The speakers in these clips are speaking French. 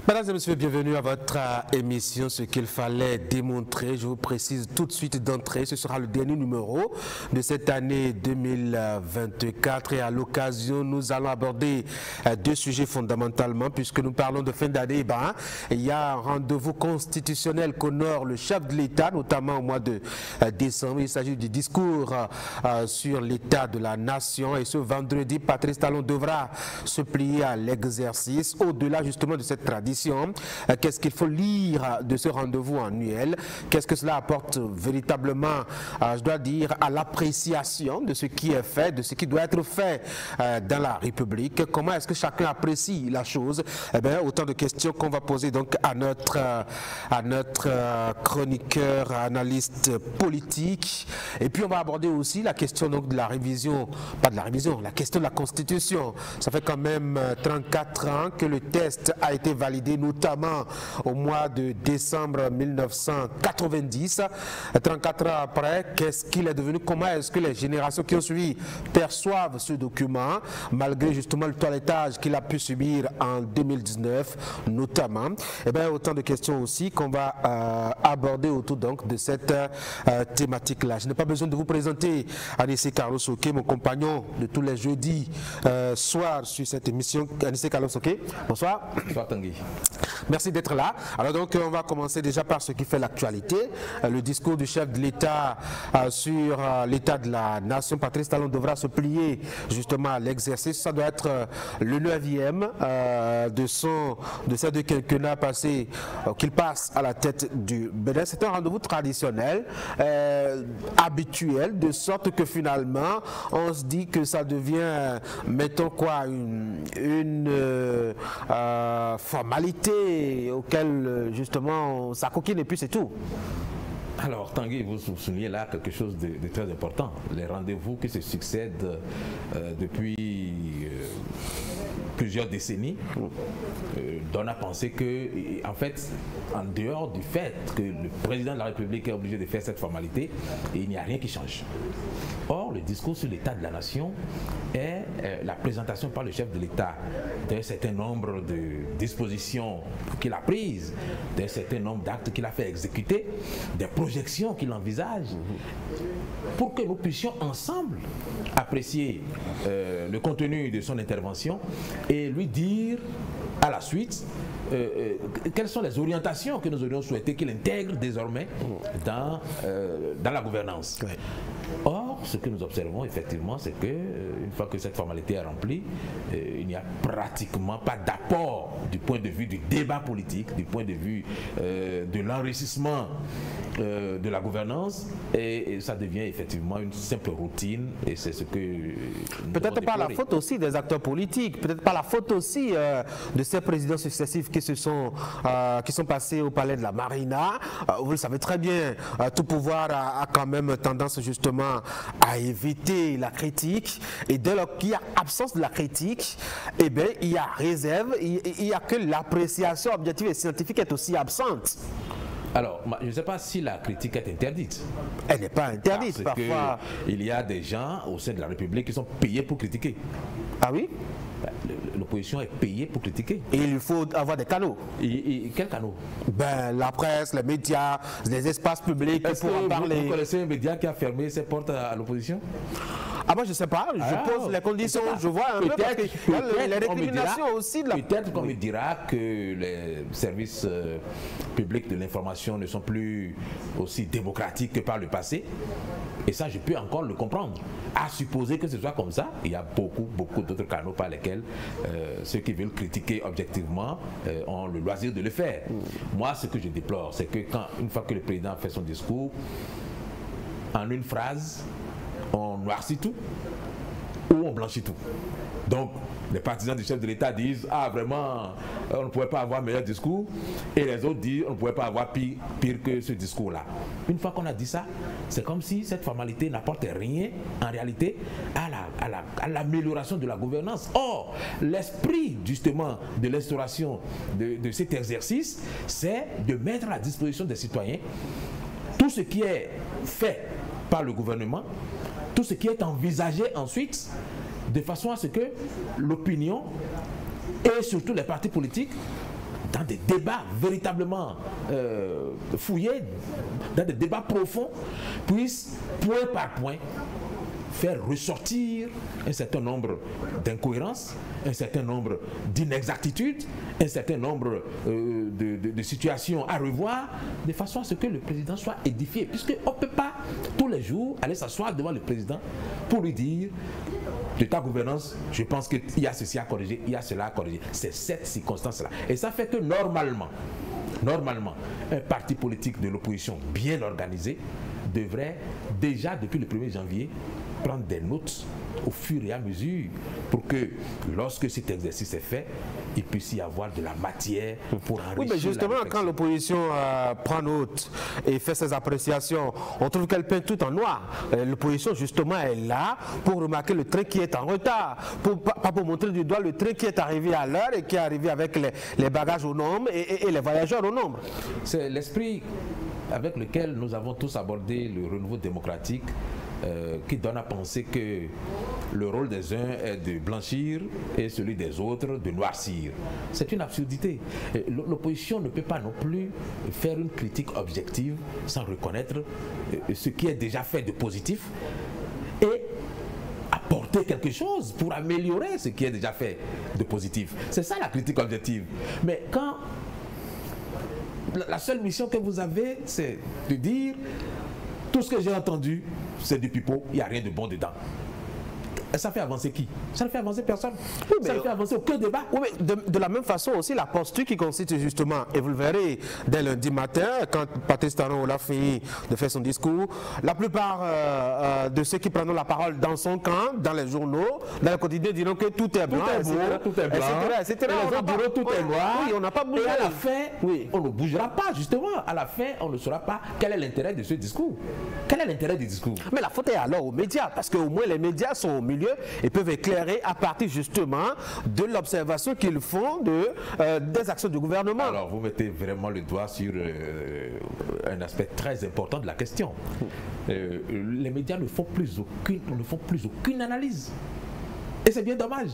Mesdames et messieurs, bienvenue à votre émission Ce qu'il fallait démontrer. Je vous précise tout de suite d'entrée, ce sera le dernier numéro de cette année 2024 et à l'occasion, nous allons aborder deux sujets fondamentalement puisque nous parlons de fin d'année. Il y a un rendez-vous constitutionnel qu'honore le chef de l'État, notamment au mois de décembre. Il s'agit du discours sur l'état de la nation et ce vendredi, Patrice Talon devra se plier à l'exercice au-delà justement de cette tradition. Qu'est-ce qu'il faut lire de ce rendez-vous annuel? Qu'est-ce que cela apporte véritablement, je dois dire, à l'appréciation de ce qui est fait, de ce qui doit être fait dans la République? Comment est-ce que chacun apprécie la chose? Eh bien, autant de questions qu'on va poser donc à notre chroniqueur, analyste politique. Et puis on va aborder aussi la question donc de la révision, pas de la révision, la question de la Constitution. Ça fait quand même 34 ans que le test a été validé, notamment au mois de décembre 1990. 34 ans après, qu'est-ce qu'il est devenu? Comment est-ce que les générations qui ont suivi perçoivent ce document, malgré justement le toilettage qu'il a pu subir en 2019, notamment? Eh bien, autant de questions aussi qu'on va aborder autour donc de cette thématique-là. Je n'ai pas besoin de vous présenter Anissé Carlos Oké, mon compagnon de tous les jeudis soirs sur cette émission. Anissé Carlos Oké, bonsoir. Bonsoir Tanguy. Merci d'être là. Alors donc on va commencer déjà par ce qui fait l'actualité. Le discours du chef de l'État sur l'état de la nation. Patrice Talon devra se plier justement à l'exercice. Ça doit être le 9e de ces deux quinquennats passés qu'il passe à la tête du Bénin. C'est un rendez-vous traditionnel, habituel, de sorte que finalement on se dit que ça devient, mettons quoi, une formalité auquel justement ça coquine et puis c'est tout. Alors Tanguy, vous soulignez là quelque chose de très important. Les rendez-vous qui se succèdent depuis plusieurs décennies donnent à penser que, en fait, en dehors du fait que le président de la République est obligé de faire cette formalité, il n'y a rien qui change. Or, le discours sur l'état de la nation est la présentation par le chef de l'État d'un certain nombre de dispositions qu'il a prises, d'un certain nombre d'actes qu'il a fait exécuter, des projections qu'il envisage, pour que nous puissions ensemble apprécier le contenu de son intervention et lui dire à la suite quelles sont les orientations que nous aurions souhaité qu'il intègre désormais dans la gouvernance. Ouais. Or, ce que nous observons effectivement, c'est que une fois que cette formalité est remplie, il n'y a pratiquement pas d'apport du point de vue du débat politique, du point de vue de l'enrichissement de la gouvernance, et ça devient effectivement une simple routine, et c'est ce que peut-être pas la faute aussi des acteurs politiques, peut-être pas la faute aussi de ces présidents successifs qui sont passés au palais de la Marina. Vous le savez très bien, tout pouvoir a quand même tendance justement à éviter la critique, et dès lors qu'il y a absence de la critique, eh bien, il y a réserve, il y a que l'appréciation objective et scientifique est aussi absente. Alors, je ne sais pas si la critique est interdite. Elle n'est pas interdite. Parce parfois. Il y a des gens au sein de la République qui sont payés pour critiquer. Ah oui? L'opposition est payée pour critiquer. Et il faut avoir des canaux. Quels canaux? Ben, la presse, les médias, les espaces publics pour en parler. Vous connaissez un média qui a fermé ses portes à l'opposition? Ah, moi je ne sais pas, je pose les conditions, je vois un peu parce que les récriminations aussi de la... Peut-être qu'on me dira que les services publics de l'information ne sont plus aussi démocratiques que par le passé. Et ça, je peux encore le comprendre. À supposer que ce soit comme ça, il y a beaucoup d'autres canaux par lesquels ceux qui veulent critiquer objectivement ont le loisir de le faire. Moi, ce que je déplore, c'est que une fois que le président fait son discours, en une phrase, on noircit tout ou on blanchit tout. Donc, les partisans du chef de l'État disent « Ah, vraiment, on ne pouvait pas avoir meilleur discours » et les autres disent « On ne pouvait pas avoir pire que ce discours-là ». Une fois qu'on a dit ça, c'est comme si cette formalité n'apportait rien, en réalité, à l'amélioration de la gouvernance. Or, l'esprit, justement, de l'instauration de cet exercice, c'est de mettre à la disposition des citoyens tout ce qui est fait par le gouvernement, tout ce qui est envisagé ensuite, de façon à ce que l'opinion et surtout les partis politiques dans des débats véritablement fouillés, dans des débats profonds, puisse, point par point, faire ressortir un certain nombre d'incohérences, un certain nombre d'inexactitudes, un certain nombre de situations à revoir, de façon à ce que le président soit édifié. Puisqu'on ne peut pas tous les jours aller s'asseoir devant le président pour lui dire de ta gouvernance, je pense qu'il y a ceci à corriger, il y a cela à corriger. C'est cette circonstance-là. Et ça fait que normalement, un parti politique de l'opposition bien organisé devrait déjà depuis le 1er janvier prendre des notes au fur et à mesure pour que lorsque cet exercice est fait, il puisse y avoir de la matière pour enrichir. Oui, mais justement, quand l'opposition prend note et fait ses appréciations, on trouve qu'elle peint tout en noir. L'opposition, justement, est là pour remarquer le train qui est en retard, pas pour montrer du doigt le train qui est arrivé à l'heure et qui est arrivé avec les bagages au nombre et les voyageurs au nombre. C'est l'esprit avec lequel nous avons tous abordé le renouveau démocratique, qui donne à penser que le rôle des uns est de blanchir et celui des autres de noircir. C'est une absurdité. L'opposition ne peut pas non plus faire une critique objective sans reconnaître ce qui est déjà fait de positif et apporter quelque chose pour améliorer ce qui est déjà fait de positif. C'est ça la critique objective. Mais quand la seule mission que vous avez, c'est de dire tout ce que j'ai entendu, c'est du pipeau, il n'y a rien de bon dedans. Et ça fait avancer qui? Ça ne fait avancer personne. Oui, ça ne fait avancer aucun débat. Oui, mais de la même façon aussi, la posture qui consiste justement, et vous le verrez dès lundi matin, quand Patrice Talon a fini de faire son discours, la plupart de ceux qui prennent la parole dans son camp, dans les journaux, dans le quotidien, diront que tout est blanc, tout est blanc, etc. Et les autres diront tout est noir. Oui, on n'a pas bougé. Et à la fin, on ne bougera pas, justement. À la fin, on ne saura pas quel est l'intérêt de ce discours. Quel est l'intérêt du discours? Mais la faute est alors aux médias, parce qu'au moins les médias sont au milieu et peuvent éclairer à partir justement de l'observation qu'ils font des actions du gouvernement. Alors vous mettez vraiment le doigt sur un aspect très important de la question. Les médias ne font plus aucune analyse. Et c'est bien dommage.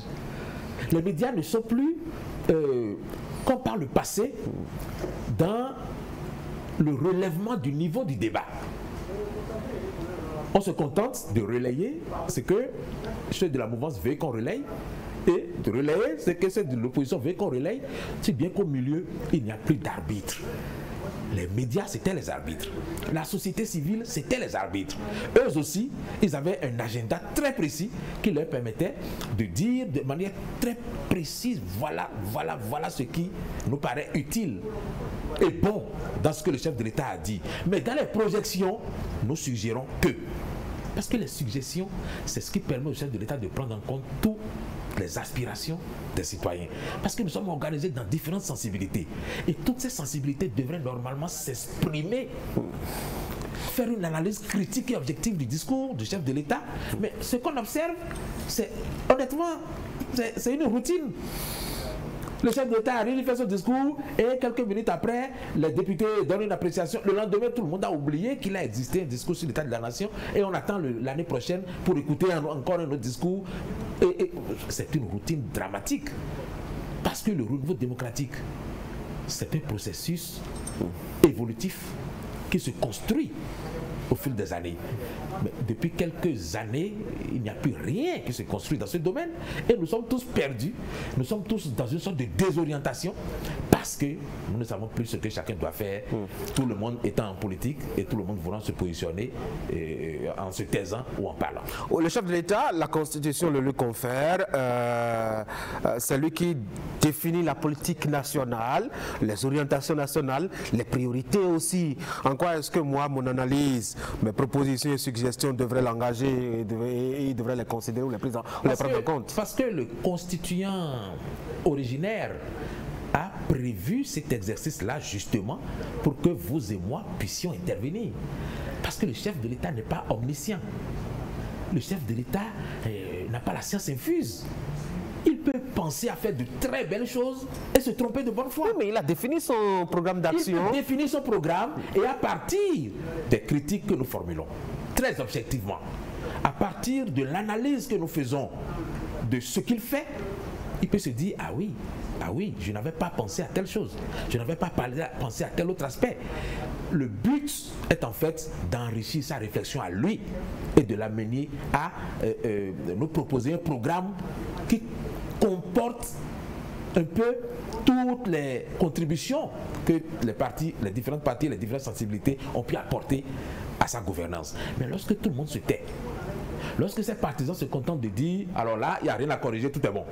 Les médias ne sont plus, comme par le passé, dans le relèvement du niveau du débat. On se contente de relayer ce que ceux de la mouvance veulent qu'on relaye et de relayer ce que ceux de l'opposition veulent qu'on relaye, si bien qu'au milieu, il n'y a plus d'arbitre. Les médias, c'était les arbitres. La société civile, c'était les arbitres. Eux aussi, ils avaient un agenda très précis qui leur permettait de dire de manière très précise, voilà ce qui nous paraît utile et bon dans ce que le chef de l'État a dit. Mais dans les projections, nous suggérons que. Parce que les suggestions, c'est ce qui permet au chef de l'État de prendre en compte toutes les aspirations des citoyens. Parce que nous sommes organisés dans différentes sensibilités. Et toutes ces sensibilités devraient normalement s'exprimer, faire une analyse critique et objective du discours du chef de l'État. Mais ce qu'on observe, c'est honnêtement, c'est une routine. Le chef d'État arrive, il fait son discours et quelques minutes après, les députés donnent une appréciation. Le lendemain, tout le monde a oublié qu'il a existé un discours sur l'état de la nation et on attend l'année prochaine pour écouter encore un autre discours. Et c'est une routine dramatique parce que le renouveau démocratique, c'est un processus évolutif qui se construit au fil des années. Mais depuis quelques années, il n'y a plus rien qui se construit dans ce domaine et nous sommes tous perdus, nous sommes tous dans une sorte de désorientation parce que nous ne savons plus ce que chacun doit faire, tout le monde étant en politique et tout le monde voulant se positionner en se taisant ou en parlant. Le chef de l'État, la Constitution le lui confère, c'est lui qui définit la politique nationale, les orientations nationales, les priorités aussi. En quoi est-ce que moi, mon analyse, mes propositions et suggestions devraient l'engager et devraient les considérer ou les prendre en compte? Parce que le constituant originaire a prévu cet exercice-là justement pour que vous et moi puissions intervenir. Parce que le chef de l'État n'est pas omniscient. Le chef de l'État n'a pas la science infuse. Il peut penser à faire de très belles choses et se tromper de bonne foi. Oui, mais il a défini son programme d'action. Il peut définir son programme et à partir des critiques que nous formulons, très objectivement, à partir de l'analyse que nous faisons de ce qu'il fait, il peut se dire, ah oui, Ah oui, je n'avais pas pensé à telle chose. Je n'avais pas pensé à tel autre aspect. Le but est en fait d'enrichir sa réflexion à lui et de l'amener à nous proposer un programme qui comporte un peu toutes les contributions que les différentes parties, les différentes sensibilités ont pu apporter à sa gouvernance. Mais lorsque tout le monde se tait, lorsque ses partisans se contentent de dire alors là, il n'y a rien à corriger, tout est bon.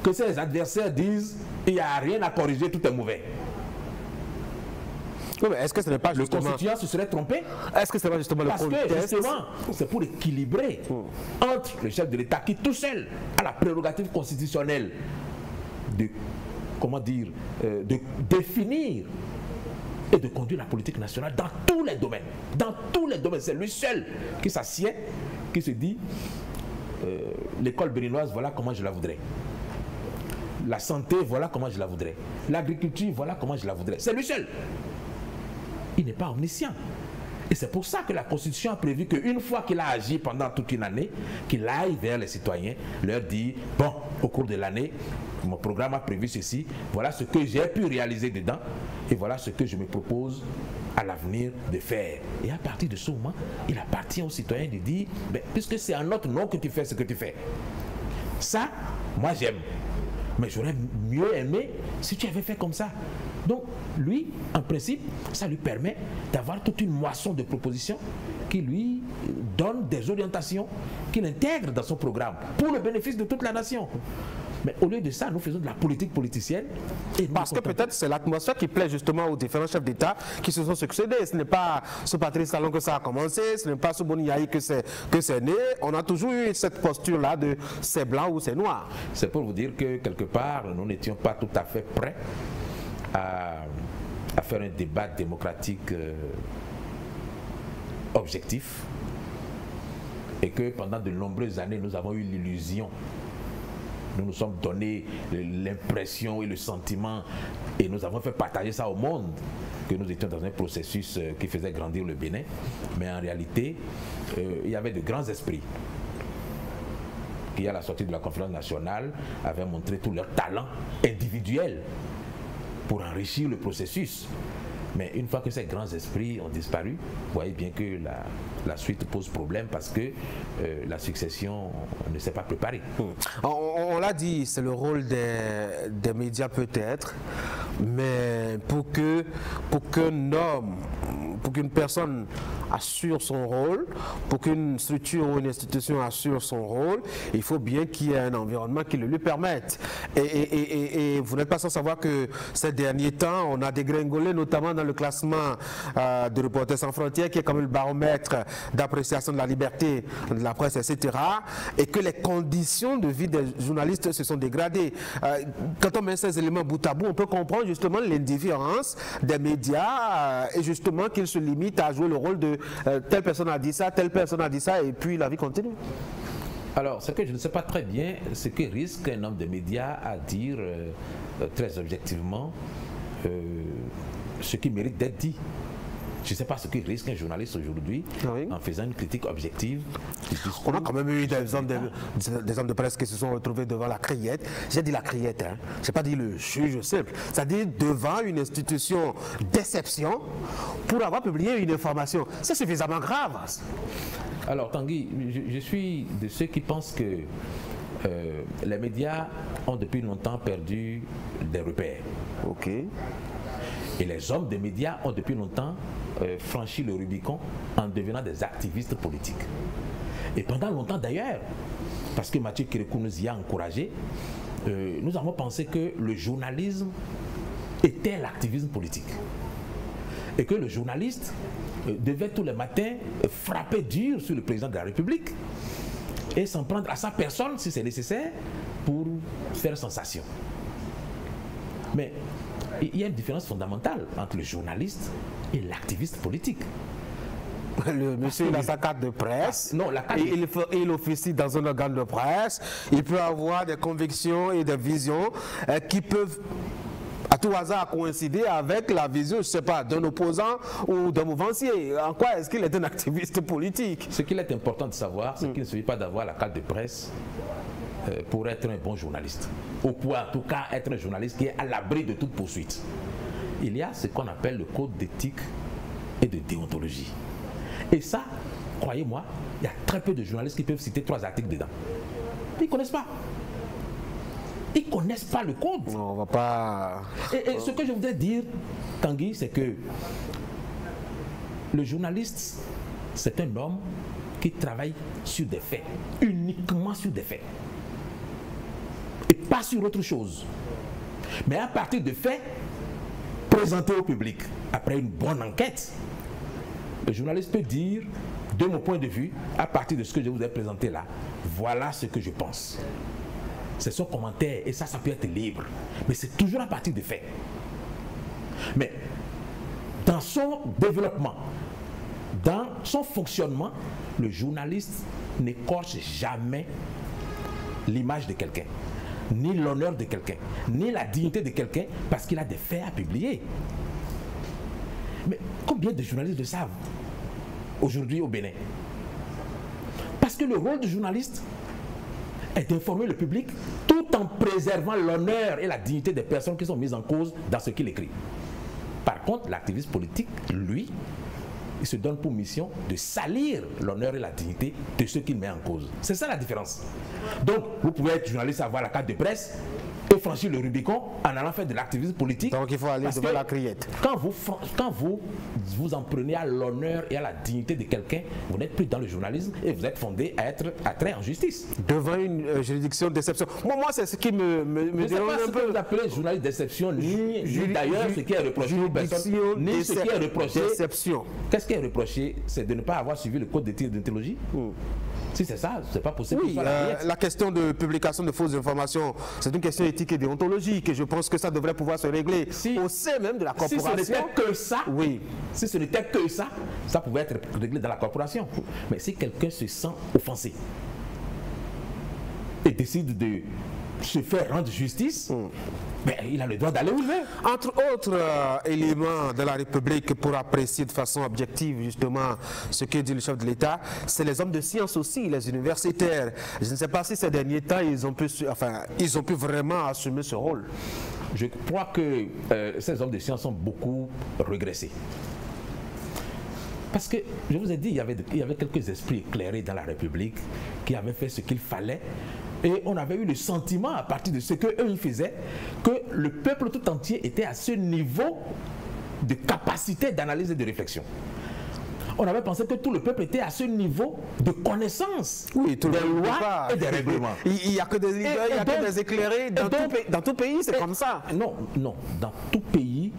Que ses adversaires disent il n'y a rien à corriger, tout est mauvais. Oui, mais est-ce que ce n'est pas justement... Le constituant se serait trompé? Est-ce que ce n'est pas justement le contexte? Parce que justement, c'est pour équilibrer entre le chef de l'État qui tout seul a la prérogative constitutionnelle de, comment dire, de définir et de conduire la politique nationale dans tous les domaines. Dans tous les domaines. C'est lui seul qui s'assied, qui se dit l'école béninoise, voilà comment je la voudrais. La santé, voilà comment je la voudrais. L'agriculture, voilà comment je la voudrais. C'est lui seul. Il n'est pas omniscient. Et c'est pour ça que la Constitution a prévu qu'une fois qu'il a agi pendant toute une année, qu'il aille vers les citoyens, leur dire, bon, au cours de l'année, mon programme a prévu ceci, voilà ce que j'ai pu réaliser dedans, et voilà ce que je me propose à l'avenir de faire. Et à partir de ce moment, il appartient aux citoyens de dire, ben, puisque c'est en notre nom que tu fais ce que tu fais. Ça, moi j'aime. Mais j'aurais mieux aimé si tu avais fait comme ça. Donc, lui, en principe, ça lui permet d'avoir toute une moisson de propositions qui lui donne des orientations qu'il intègre dans son programme pour le bénéfice de toute la nation. Mais au lieu de ça, nous faisons de la politique politicienne. Parce que peut-être c'est l'atmosphère qui plaît justement aux différents chefs d'État qui se sont succédés. Ce n'est pas sous Patrice Talon que ça a commencé, ce n'est pas sous Boni Yayi que c'est né. On a toujours eu cette posture-là de c'est blanc ou c'est noir. C'est pour vous dire que quelque part, nous n'étions pas tout à fait prêts à faire un débat démocratique objectif. Et que pendant de nombreuses années, nous avons eu l'illusion. Nous nous sommes donné l'impression et le sentiment, et nous avons fait partager ça au monde, que nous étions dans un processus qui faisait grandir le Bénin. Mais en réalité, il y avait de grands esprits qui, à la sortie de la conférence nationale, avaient montré tout leur talent individuel pour enrichir le processus. Mais une fois que ces grands esprits ont disparu, vous voyez bien que la suite pose problème parce que la succession ne s'est pas préparée. On l'a dit, c'est le rôle des médias peut-être, mais pour qu'un homme, pour qu'une personne assure son rôle, pour qu'une structure ou une institution assure son rôle, il faut bien qu'il y ait un environnement qui le lui permette. Et vous n'êtes pas sans savoir que ces derniers temps, on a dégringolé notamment dans le classement de Reporters sans frontières, qui est comme le baromètre d'appréciation de la liberté de la presse, etc. Et que les conditions de vie des journalistes se sont dégradées. Quand on met ces éléments bout à bout, on peut comprendre justement l'indifférence des médias et justement qu'ils se limitent à jouer le rôle de telle personne a dit ça, telle personne a dit ça, et puis la vie continue. Alors, ce que je ne sais pas très bien, c'est que risque un homme de médias à dire très objectivement ce qui mérite d'être dit. Je ne sais pas ce que risque un journaliste aujourd'hui en faisant une critique objective. On a quand même eu des hommes de presse qui se sont retrouvés devant la criette. J'ai dit la criette, hein. Je n'ai pas dit le juge simple. C'est-à-dire devant une institution d'exception pour avoir publié une information. C'est suffisamment grave. Alors Tanguy, je suis de ceux qui pensent que les médias ont depuis longtemps perdu des repères. Ok. Et les hommes des médias ont depuis longtemps franchi le Rubicon en devenant des activistes politiques. Et pendant longtemps d'ailleurs, parce que Mathieu Kérékou nous y a encouragé, nous avons pensé que le journalisme était l'activisme politique. Et que le journaliste devait tous les matins frapper dur sur le président de la République et s'en prendre à sa personne si c'est nécessaire pour faire sensation. Mais il y a une différence fondamentale entre le journaliste et l'activiste politique. Le monsieur il a sa carte de presse, non, il officie dans un organe de presse, il peut avoir des convictions et des visions qui peuvent à tout hasard coïncider avec la vision, je ne sais pas, d'un opposant ou d'un mouvancier. En quoi est-ce qu'il est un activiste politique? Ce qu'il est important de savoir, c'est qu'il ne suffit pas d'avoir la carte de presse pour être un bon journaliste, ou pour en tout cas être un journaliste qui est à l'abri de toute poursuite. Il y a ce qu'on appelle le code d'éthique et de déontologie. Et ça, croyez-moi, il y a très peu de journalistes qui peuvent citer 3 articles dedans. Ils ne connaissent pas. Ils ne connaissent pas le code. Non, on va pas... Et ce que je voudrais dire, Tanguy, c'est que le journaliste, c'est un homme qui travaille sur des faits, uniquement sur des faits. Et pas sur autre chose. Mais à partir de faits présentés au public, après une bonne enquête, le journaliste peut dire, de mon point de vue, à partir de ce que je vous ai présenté là, voilà ce que je pense. C'est son commentaire et ça peut être libre. Mais c'est toujours à partir de faits. Mais dans son développement, dans son fonctionnement, le journaliste n'écorche jamais l'image de quelqu'un, ni l'honneur de quelqu'un, ni la dignité de quelqu'un parce qu'il a des faits à publier. Mais combien de journalistes le savent aujourd'hui au Bénin? Parce que le rôle du journaliste est d'informer le public tout en préservant l'honneur et la dignité des personnes qui sont mises en cause dans ce qu'il écrit. Par contre, l'activiste politique, lui, il se donne pour mission de salir l'honneur et la dignité de ceux qu'il met en cause. C'est ça la différence. Donc, vous pouvez être journaliste, avoir la carte de presse et franchir le Rubicon en allant faire de l'activisme politique. Donc il faut aller devant la criette. Quand vous en prenez à l'honneur et à la dignité de quelqu'un, vous n'êtes plus dans le journalisme et vous êtes fondé à être attrait en justice. Devant une juridiction d'exception. Moi c'est ce qui me dérange un peu. Ce que vous appelez journaliste d'exception, ni d'ailleurs ce qui est reproché aux personnes, ni ce qui est reproché. Qu'est-ce qui est reproché? C'est de ne pas avoir suivi le code d'éthique et de déontologie. Si c'est ça, c'est pas possible. Oui, la question de publication de fausses informations, c'est une question éthique et déontologique et je pense que ça devrait pouvoir se régler au sein même de la corporation. Si ce n'était que ça, oui. Si ce n'était que ça, ça pouvait être réglé dans la corporation. Mais si quelqu'un se sent offensé et décide de se faire rendre justice, ben, il a le droit d'aller où il veut. Entre autres éléments de la République pour apprécier de façon objective justement ce que dit le chef de l'État, c'est les hommes de science aussi, les universitaires. Je ne sais pas si ces derniers temps, ils ont pu vraiment assumer ce rôle. Je crois que ces hommes de science ont beaucoup régressé. Parce que, je vous ai dit, il y avait quelques esprits éclairés dans la République qui avaient fait ce qu'il fallait. Et on avait eu le sentiment, à partir de ce qu'eux ils faisaient, que le peuple tout entier était à ce niveau de capacité d'analyse et de réflexion. On avait pensé que tout le peuple était à ce niveau de connaissance des lois et des règlements. Il n'y a que des leaders, il n'y a que des éclairés. Dans tout pays, c'est comme ça. Non, dans tout pays,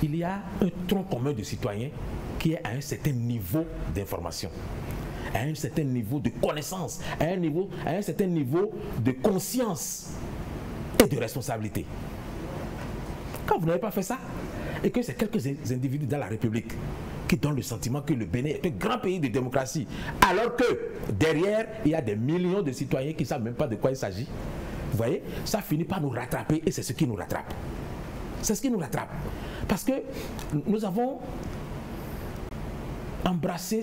il y a un tronc commun de citoyens qui est à un certain niveau d'information, à un certain niveau de connaissance, à un certain niveau de conscience et de responsabilité. Quand vous n'avez pas fait ça, et que c'est quelques individus dans la République qui donnent le sentiment que le Bénin est un grand pays de démocratie, alors que derrière, il y a des millions de citoyens qui ne savent même pas de quoi il s'agit, vous voyez, ça finit par nous rattraper et c'est ce qui nous rattrape. C'est ce qui nous rattrape. Parce que nous avons embrasser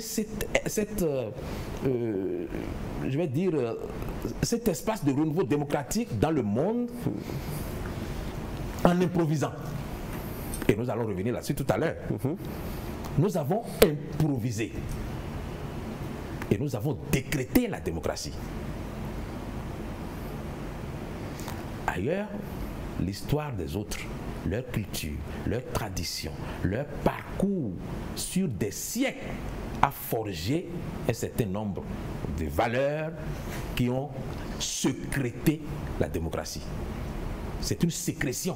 je vais dire, cet espace de renouveau démocratique dans le monde en improvisant. Et nous allons revenir là-dessus tout à l'heure. Nous avons improvisé. Et nous avons décrété la démocratie. Ailleurs, l'histoire des autres, leur culture, leur tradition, leur parcours sur des siècles a forgé un certain nombre de valeurs qui ont sécrété la démocratie. C'est une sécrétion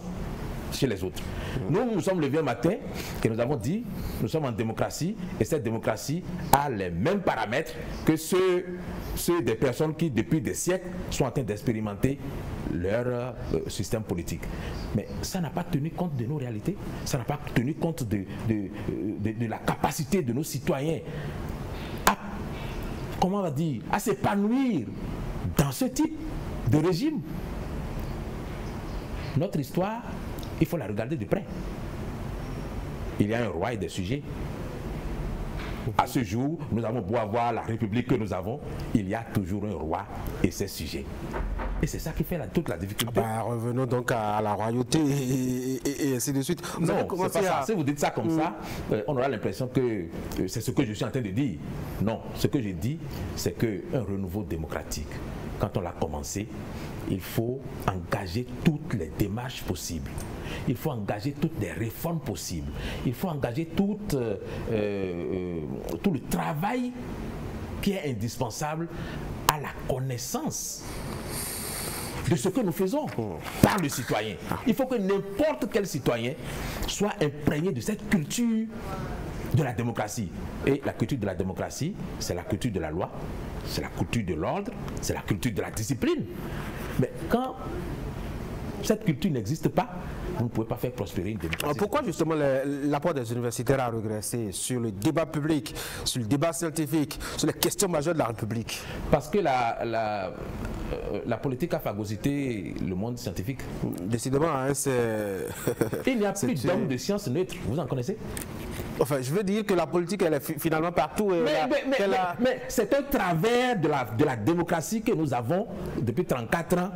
chez les autres. Nous nous sommes levés un matin et nous avons dit, nous sommes en démocratie et cette démocratie a les mêmes paramètres que ceux des personnes qui depuis des siècles sont en train d'expérimenter leur système politique. Mais ça n'a pas tenu compte de nos réalités, ça n'a pas tenu compte de la capacité de nos citoyens à, comment on va dire, à s'épanouir dans ce type de régime. Notre histoire, il faut la regarder de près. Il y a un roi et des sujets. À ce jour, nous avons beau avoir la République que nous avons, il y a toujours un roi et ses sujets. Et c'est ça qui fait toute la difficulté. Revenons donc à la royauté et ainsi de suite. Non, c'est pas ça. Si vous dites ça comme ça, on aura l'impression que c'est ce que je suis en train de dire. Non, ce que je dis, c'est qu'un renouveau démocratique, quand on l'a commencé, il faut engager toutes les démarches possibles. Il faut engager toutes les réformes possibles. Il faut engager tout le travail qui est indispensable à la connaissance de ce que nous faisons par le citoyen. Il faut que n'importe quel citoyen soit imprégné de cette culture de la démocratie. Et la culture de la démocratie, c'est la culture de la loi, c'est la culture de l'ordre, c'est la culture de la discipline. Mais quand cette culture n'existe pas, vous ne pouvez pas faire prospérer une démocratie. Pourquoi justement l'apport des universitaires a régressé sur le débat public, sur le débat scientifique, sur les questions majeures de la République? Parce que la politique a phagocyté le monde scientifique. Décidément, hein, c'est... Il n'y a plus d'hommes de science neutres, vous en connaissez? Enfin, je veux dire que la politique, elle est finalement partout. Mais c'est un travers de la démocratie que nous avons depuis 34 ans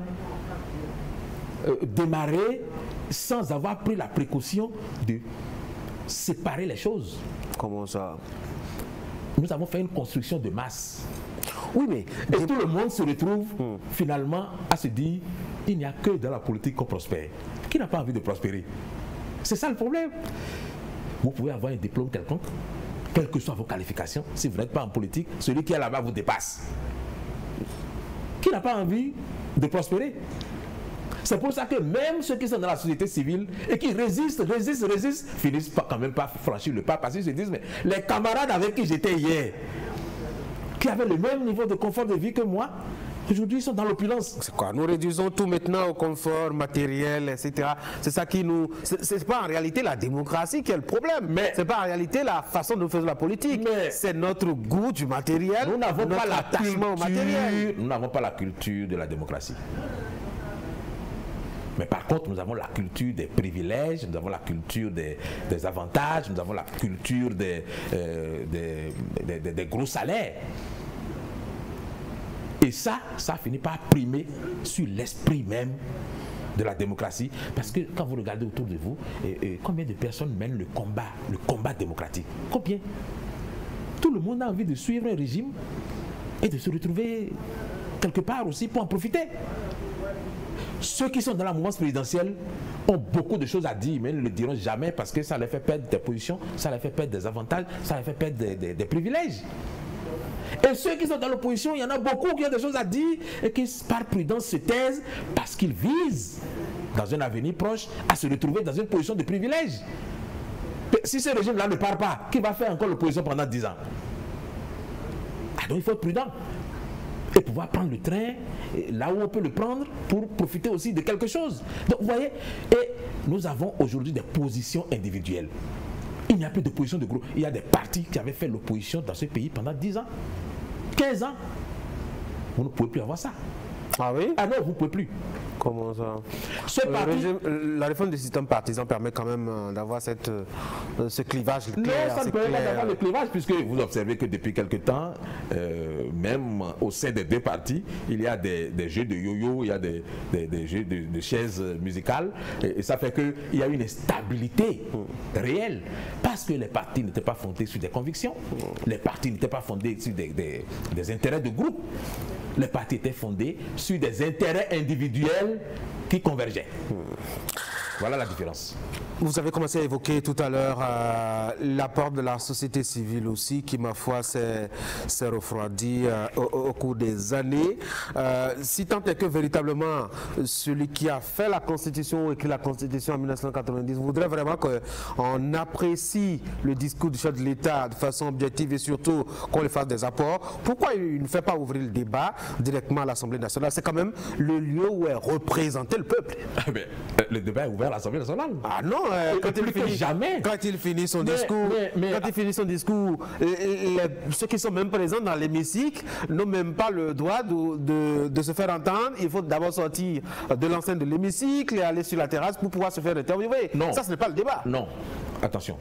démarré sans avoir pris la précaution de séparer les choses. Comment ça? Nous avons fait une construction de masse. Oui, mais... Et tout le monde se retrouve finalement à se dire il n'y a que dans la politique qu'on prospère. Qui n'a pas envie de prospérer? C'est ça le problème. Vous pouvez avoir un diplôme quelconque, quelles que soient vos qualifications. Si vous n'êtes pas en politique, celui qui est là-bas vous dépasse. Qui n'a pas envie de prospérer? C'est pour ça que même ceux qui sont dans la société civile et qui résistent, finissent quand même pas franchir le pas parce qu'ils se disent mais les camarades avec qui j'étais hier, qui avaient le même niveau de confort de vie que moi, aujourd'hui ils sont dans l'opulence. C'est quoi? Nous réduisons tout maintenant au confort matériel, etc. C'est ça qui nous... C'est pas en réalité la démocratie qui est le problème. Mais c'est pas en réalité la façon dont nous faisons la politique. C'est notre goût du matériel. Nous n'avons pas l'attachement au matériel. Nous n'avons pas la culture de la démocratie. Mais par contre, nous avons la culture des privilèges, nous avons la culture des avantages, nous avons la culture des gros salaires. Et ça finit par primer sur l'esprit même de la démocratie. Parce que quand vous regardez autour de vous, combien de personnes mènent le combat démocratique? Combien? Tout le monde a envie de suivre un régime et de se retrouver quelque part aussi pour en profiter. Ceux qui sont dans la mouvance présidentielle ont beaucoup de choses à dire, mais ils ne le diront jamais parce que ça les fait perdre des positions, ça les fait perdre des avantages, ça les fait perdre des privilèges. Et ceux qui sont dans l'opposition, il y en a beaucoup qui ont des choses à dire et qui, par prudence, se taisent parce qu'ils visent, dans un avenir proche, à se retrouver dans une position de privilège. Si ce régime-là ne part pas, qui va faire encore l'opposition pendant 10 ans? Ah, donc il faut être prudent et pouvoir prendre le train là où on peut le prendre pour profiter aussi de quelque chose. Donc vous voyez, et nous avons aujourd'hui des positions individuelles. Il n'y a plus de position de groupe. Il y a des partis qui avaient fait l'opposition dans ce pays pendant 10 ans, 15 ans. Vous ne pouvez plus avoir ça. Ah oui? Ah non, vous ne pouvez plus. Comment ça? La réforme du système partisan permet quand même d'avoir ce clivage clair. Non, ça ne permet pas d'avoir le clivage, puisque vous observez que depuis quelque temps, même au sein des deux partis, il y a des jeux de yo-yo, il y a des jeux de chaises musicales, et ça fait qu'il y a une instabilité réelle, parce que les partis n'étaient pas fondés sur des convictions, les partis n'étaient pas fondés sur des intérêts de groupe. Les partis étaient fondés sur des intérêts individuels qui convergeaient. Voilà la différence. Vous avez commencé à évoquer tout à l'heure l'apport de la société civile aussi, qui, ma foi, s'est refroidi au cours des années. Si tant est que véritablement celui qui a fait la Constitution, écrit la Constitution en 1990, voudrait vraiment qu'on apprécie le discours du chef de l'État de façon objective et surtout qu'on lui fasse des apports, pourquoi il ne fait pas ouvrir le débat directement à l'Assemblée nationale? C'est quand même le lieu où est représenté le peuple. Le débat est ouvert à l'Assemblée nationale. Ah non, quand il finit son discours, ceux qui sont même présents dans l'hémicycle n'ont même pas le droit de se faire entendre. Il faut d'abord sortir de l'enceinte de l'hémicycle et aller sur la terrasse pour pouvoir se faire interviewer. Non. Ça, ce n'est pas le débat. Non, attention.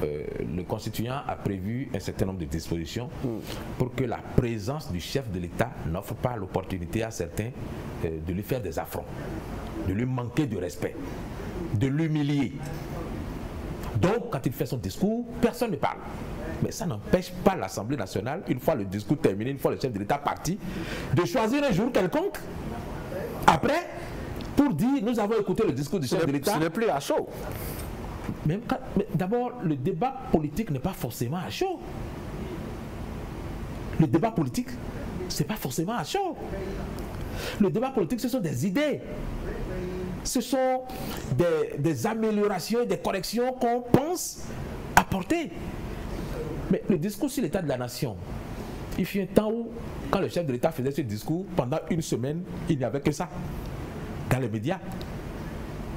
le constituant a prévu un certain nombre de dispositions pour que la présence du chef de l'État n'offre pas l'opportunité à certains de lui faire des affronts, de lui manquer de respect, de l'humilier. Donc, quand il fait son discours, personne ne parle. Mais ça n'empêche pas l'Assemblée nationale, une fois le discours terminé, une fois le chef de l'État parti, de choisir un jour quelconque, après, pour dire, nous avons écouté le discours du chef de l'État. Ce n'est plus à chaud. Mais d'abord, le débat politique n'est pas forcément à chaud. Le débat politique, ce n'est pas forcément à chaud. Le débat politique, ce sont des idées. Ce sont des améliorations, des corrections qu'on pense apporter. Mais le discours sur l'état de la nation, il fut un temps où, quand le chef de l'État faisait ce discours, pendant une semaine, il n'y avait que ça dans les médias.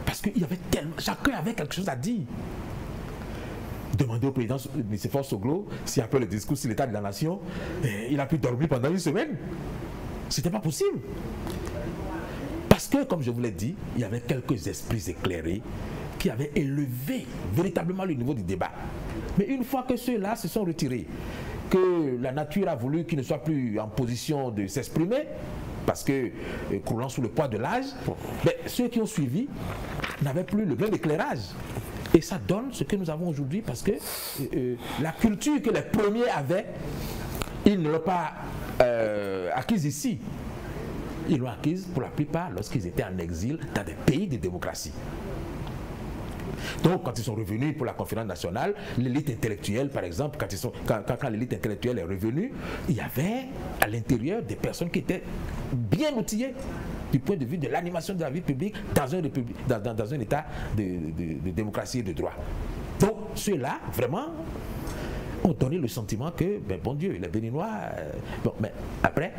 Parce qu'il y avait tellement, chacun avait quelque chose à dire. Demandez au président Nicéphore Soglo si après le discours sur l'état de la nation, il a pu dormir pendant une semaine. C'était pas possible. Parce que, comme je vous l'ai dit, il y avait quelques esprits éclairés qui avaient élevé véritablement le niveau du débat. Mais une fois que ceux-là se sont retirés, que la nature a voulu qu'ils ne soient plus en position de s'exprimer, parce que, croulant sous le poids de l'âge, ceux qui ont suivi n'avaient plus le même éclairage. Et ça donne ce que nous avons aujourd'hui, parce que la culture que les premiers avaient, ils ne l'ont pas acquise ici. Ils l'ont acquise pour la plupart lorsqu'ils étaient en exil dans des pays de démocratie. Donc, quand ils sont revenus pour la conférence nationale, l'élite intellectuelle, par exemple, quand l'élite intellectuelle est revenue, il y avait à l'intérieur des personnes qui étaient bien outillées du point de vue de l'animation de la vie publique dans un état de démocratie et de droit. Donc, ceux-là, vraiment, ont donné le sentiment que, ben, bon Dieu, les Béninois... bon, mais après...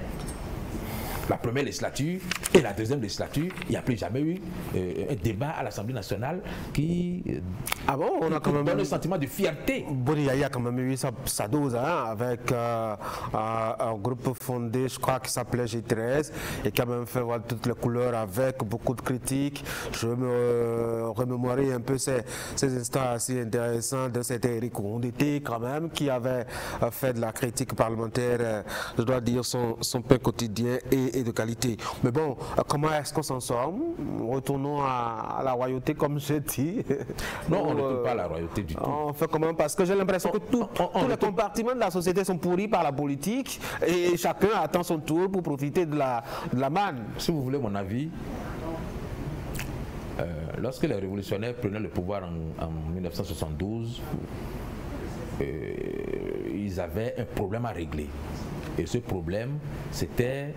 La première législature et la deuxième législature, il n'y a plus jamais eu un débat à l'Assemblée nationale qui donne le sentiment de fierté. Bon, il y a quand même eu sa dose avec un groupe fondé, je crois, qui s'appelait G13 et qui a même fait voir toutes les couleurs avec beaucoup de critiques. Je me remémorer un peu ces instants assez intéressants de cet Éric Ondité quand même, qui avait fait de la critique parlementaire, je dois dire, son pain quotidien et de qualité. Mais bon, comment est-ce qu'on s'en sort? Retournons à la royauté, comme je dis. Non, on ne retourne pas à la royauté du tout. On fait comment? Parce que j'ai l'impression que tous les compartiments de la société sont pourris par la politique et chacun attend son tour pour profiter de la manne. Si vous voulez mon avis, lorsque les révolutionnaires prenaient le pouvoir en 1972, ils avaient un problème à régler. Et ce problème, c'était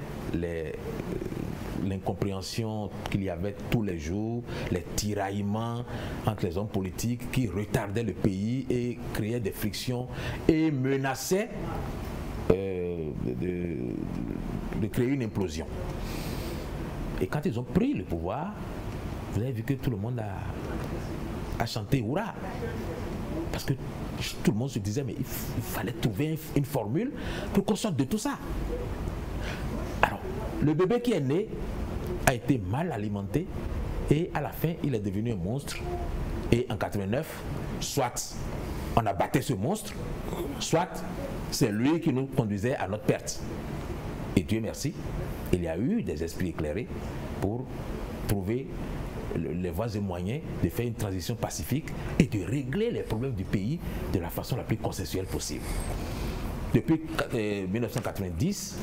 l'incompréhension qu'il y avait tous les jours, les tiraillements entre les hommes politiques qui retardaient le pays et créaient des frictions et menaçaient de créer une implosion. Et quand ils ont pris le pouvoir, vous avez vu que tout le monde a chanté hurrah. Parce que tout le monde se disait, mais il fallait trouver une formule pour qu'on sorte de tout ça. Alors, le bébé qui est né a été mal alimenté et à la fin, il est devenu un monstre. Et en 89, soit on a battu ce monstre, soit c'est lui qui nous conduisait à notre perte. Et Dieu merci, il y a eu des esprits éclairés pour trouver les voies et moyens de faire une transition pacifique et de régler les problèmes du pays de la façon la plus consensuelle possible. Depuis 1990,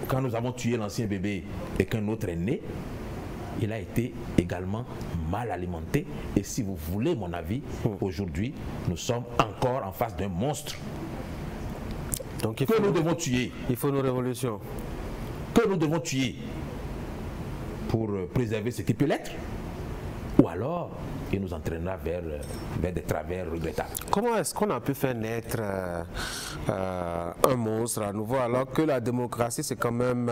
quand nous avons tué l'ancien bébé et qu'un autre est né, il a été également mal alimenté. Et si vous voulez mon avis, aujourd'hui, nous sommes encore en face d'un monstre. Donc, que nous devons tuer. Il faut une révolution. Que nous devons tuer pour préserver ce qui peut l'être, ou alors il nous entraînera vers des travers regrettables. Comment est-ce qu'on a pu faire naître un monstre à nouveau, alors que la démocratie, c'est quand même,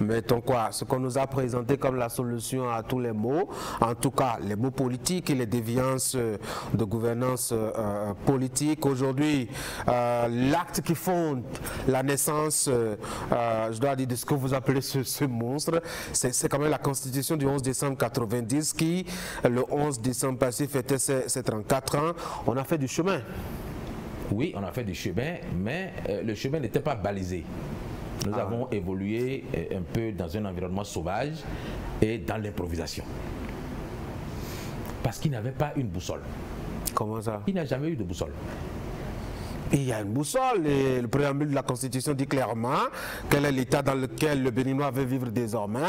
mettons quoi, ce qu'on nous a présenté comme la solution à tous les maux, en tout cas les maux politiques et les déviances de gouvernance politique. Aujourd'hui, l'acte qui fonde la naissance, je dois dire, de ce que vous appelez ce monstre, c'est quand même la Constitution du 11 décembre 90 qui le 11 décembre passé, fêtait ses 34 ans. On a fait du chemin. Oui, on a fait du chemin, mais le chemin n'était pas balisé. Nous avons évolué un peu dans un environnement sauvage et dans l'improvisation. Parce qu'il n'avait pas une boussole. Comment ça? Il n'a jamais eu de boussole. Il y a une boussole et le préambule de la Constitution dit clairement quel est l'état dans lequel le Béninois veut vivre désormais,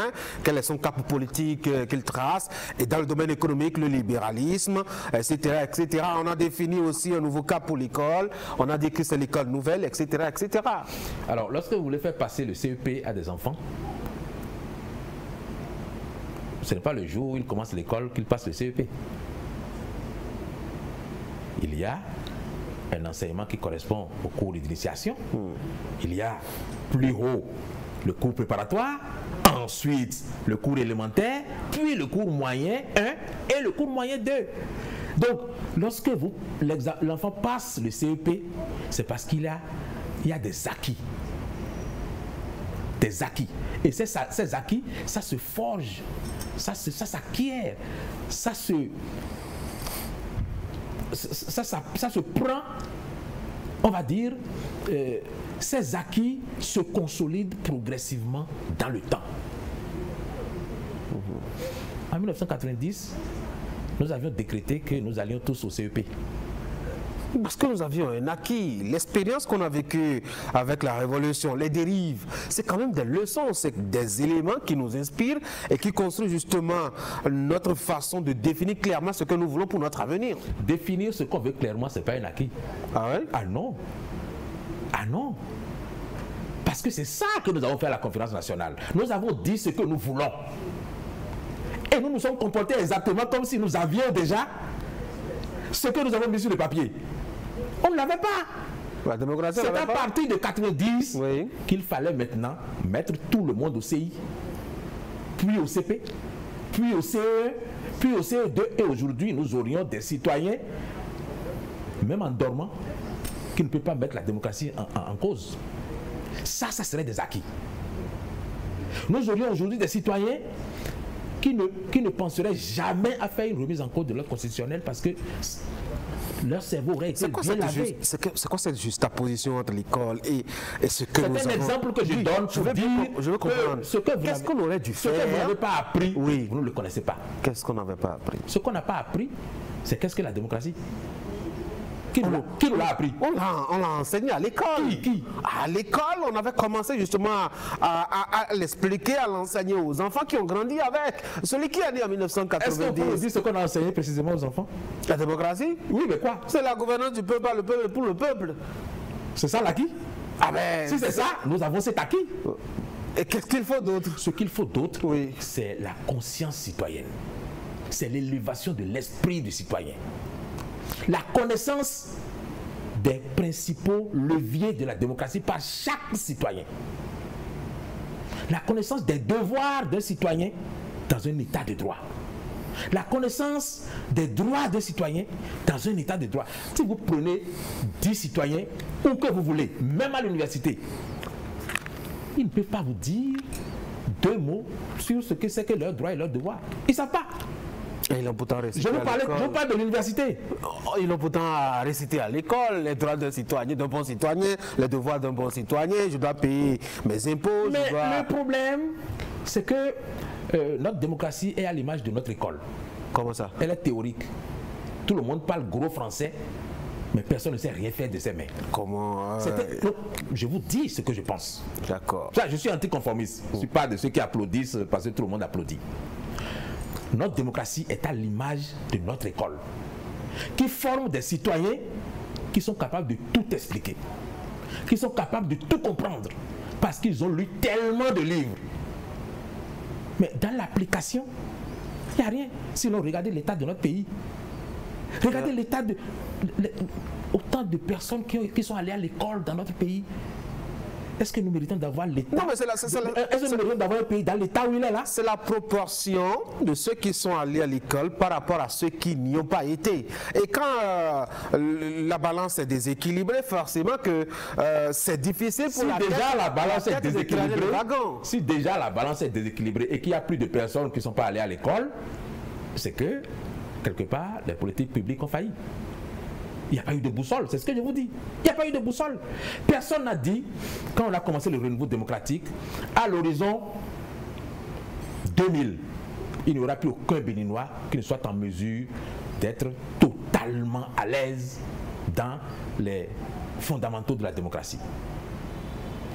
quel est son cap politique qu'il trace, et dans le domaine économique, le libéralisme, etc., etc. On a défini aussi un nouveau cap pour l'école, on a dit que c'est l'école nouvelle, etc., etc. Alors, lorsque vous voulez faire passer le CEP à des enfants, ce n'est pas le jour où ils commencent l'école qu'ils passent le CEP. Il y a un enseignement qui correspond au cours d'initiation. Il y a plus haut le cours préparatoire, ensuite le cours élémentaire, puis le cours moyen 1 et le cours moyen 2. Donc, lorsque l'enfant passe le CEP, c'est parce qu'il y a des acquis. Des acquis. Et ces acquis, ça se forge, ça s'acquiert, ça se prend, on va dire, ces acquis se consolident progressivement dans le temps. En 1990, nous avions décrété que nous allions tous au CEP. Parce que nous avions un acquis, l'expérience qu'on a vécue avec la Révolution, les dérives, c'est quand même des leçons, c'est des éléments qui nous inspirent et qui construisent justement notre façon de définir clairement ce que nous voulons pour notre avenir. Définir ce qu'on veut clairement, ce n'est pas un acquis. Ah ouais? Ah non. Ah non. Parce que c'est ça que nous avons fait à la conférence nationale. Nous avons dit ce que nous voulons. Et nous nous sommes comportés exactement comme si nous avions déjà ce que nous avons mis sur le papier. On ne l'avait pas. La démocratie, c'est à partir de 90 oui, qu'il fallait maintenant mettre tout le monde au CI, puis au CP, puis au CE1, puis au CE2. Et aujourd'hui, nous aurions des citoyens, même en dormant, qui ne peuvent pas mettre la démocratie en cause. Ça serait des acquis. Nous aurions aujourd'hui des citoyens qui ne penseraient jamais à faire une remise en cause de l'ordre constitutionnel parce que leur cerveau aurait été bien lavé. C'est quoi cette juxtaposition entre l'école et ce que nous avons... C'est un exemple que je donne pour dire je veux comprendre. Qu'est-ce qu'on aurait dû faire? Ce que vous n'avez pas appris, oui, vous ne le connaissez pas. Qu'est-ce qu'on n'avait pas appris? Ce qu'on n'a pas appris, c'est qu'est-ce que la démocratie? Qui nous l'a appris? On l'a enseigné à l'école. Qui? À l'école, on avait commencé justement à l'expliquer, à l'enseigner aux enfants qui ont grandi avec. Celui qui est né en 1990. Est-ce qu'on peut dire ce qu'on a enseigné précisément aux enfants? La démocratie? Oui, mais quoi? C'est la gouvernance du peuple par le peuple et pour le peuple. C'est ça l'acquis? Ah ben... Si c'est ça, nous avons cet acquis. Et qu'est-ce qu'il faut d'autre? Ce qu'il faut d'autre, oui, c'est la conscience citoyenne. C'est l'élévation de l'esprit du citoyen. La connaissance des principaux leviers de la démocratie par chaque citoyen. La connaissance des devoirs d'un citoyen dans un état de droit. La connaissance des droits d'un citoyen dans un état de droit. Si vous prenez 10 citoyens, où que vous voulez, même à l'université, ils ne peuvent pas vous dire 2 mots sur ce que c'est que leurs droits et leurs devoirs. Ils ne savent pas. Ils l'ont pourtant récité je parle de l'université. Ils l'ont pourtant récité à l'école, les droits d'un citoyen, d'un bon citoyen, les devoirs d'un bon citoyen, je dois payer mes impôts. Mais le problème, c'est que notre démocratie est à l'image de notre école. Comment ça? Elle est théorique. Tout le monde parle gros français, mais personne ne sait rien faire de ses mains. Comment Je vous dis ce que je pense. D'accord. Je suis anticonformiste. Je ne suis pas de ceux qui applaudissent parce que tout le monde applaudit. Notre démocratie est à l'image de notre école, qui forme des citoyens qui sont capables de tout expliquer, qui sont capables de tout comprendre, parce qu'ils ont lu tellement de livres. Mais dans l'application, il n'y a rien. Sinon, regardez l'état de notre pays. Regardez l'état de... autant de personnes qui sont allées à l'école dans notre pays. Est-ce que nous méritons d'avoir l'État? Non, mais est-ce que nous méritons d'avoir un pays dans l'État où il est là? C'est la proportion de ceux qui sont allés à l'école par rapport à ceux qui n'y ont pas été. Et quand la balance est déséquilibrée, forcément que c'est difficile pour Si déjà la balance est déséquilibrée et qu'il n'y a plus de personnes qui ne sont pas allées à l'école, c'est que, quelque part, les politiques publiques ont failli. Il n'y a pas eu de boussole, c'est ce que je vous dis. Il n'y a pas eu de boussole. Personne n'a dit, quand on a commencé le renouveau démocratique, à l'horizon 2000, il n'y aura plus aucun Béninois qui ne soit en mesure d'être totalement à l'aise dans les fondamentaux de la démocratie.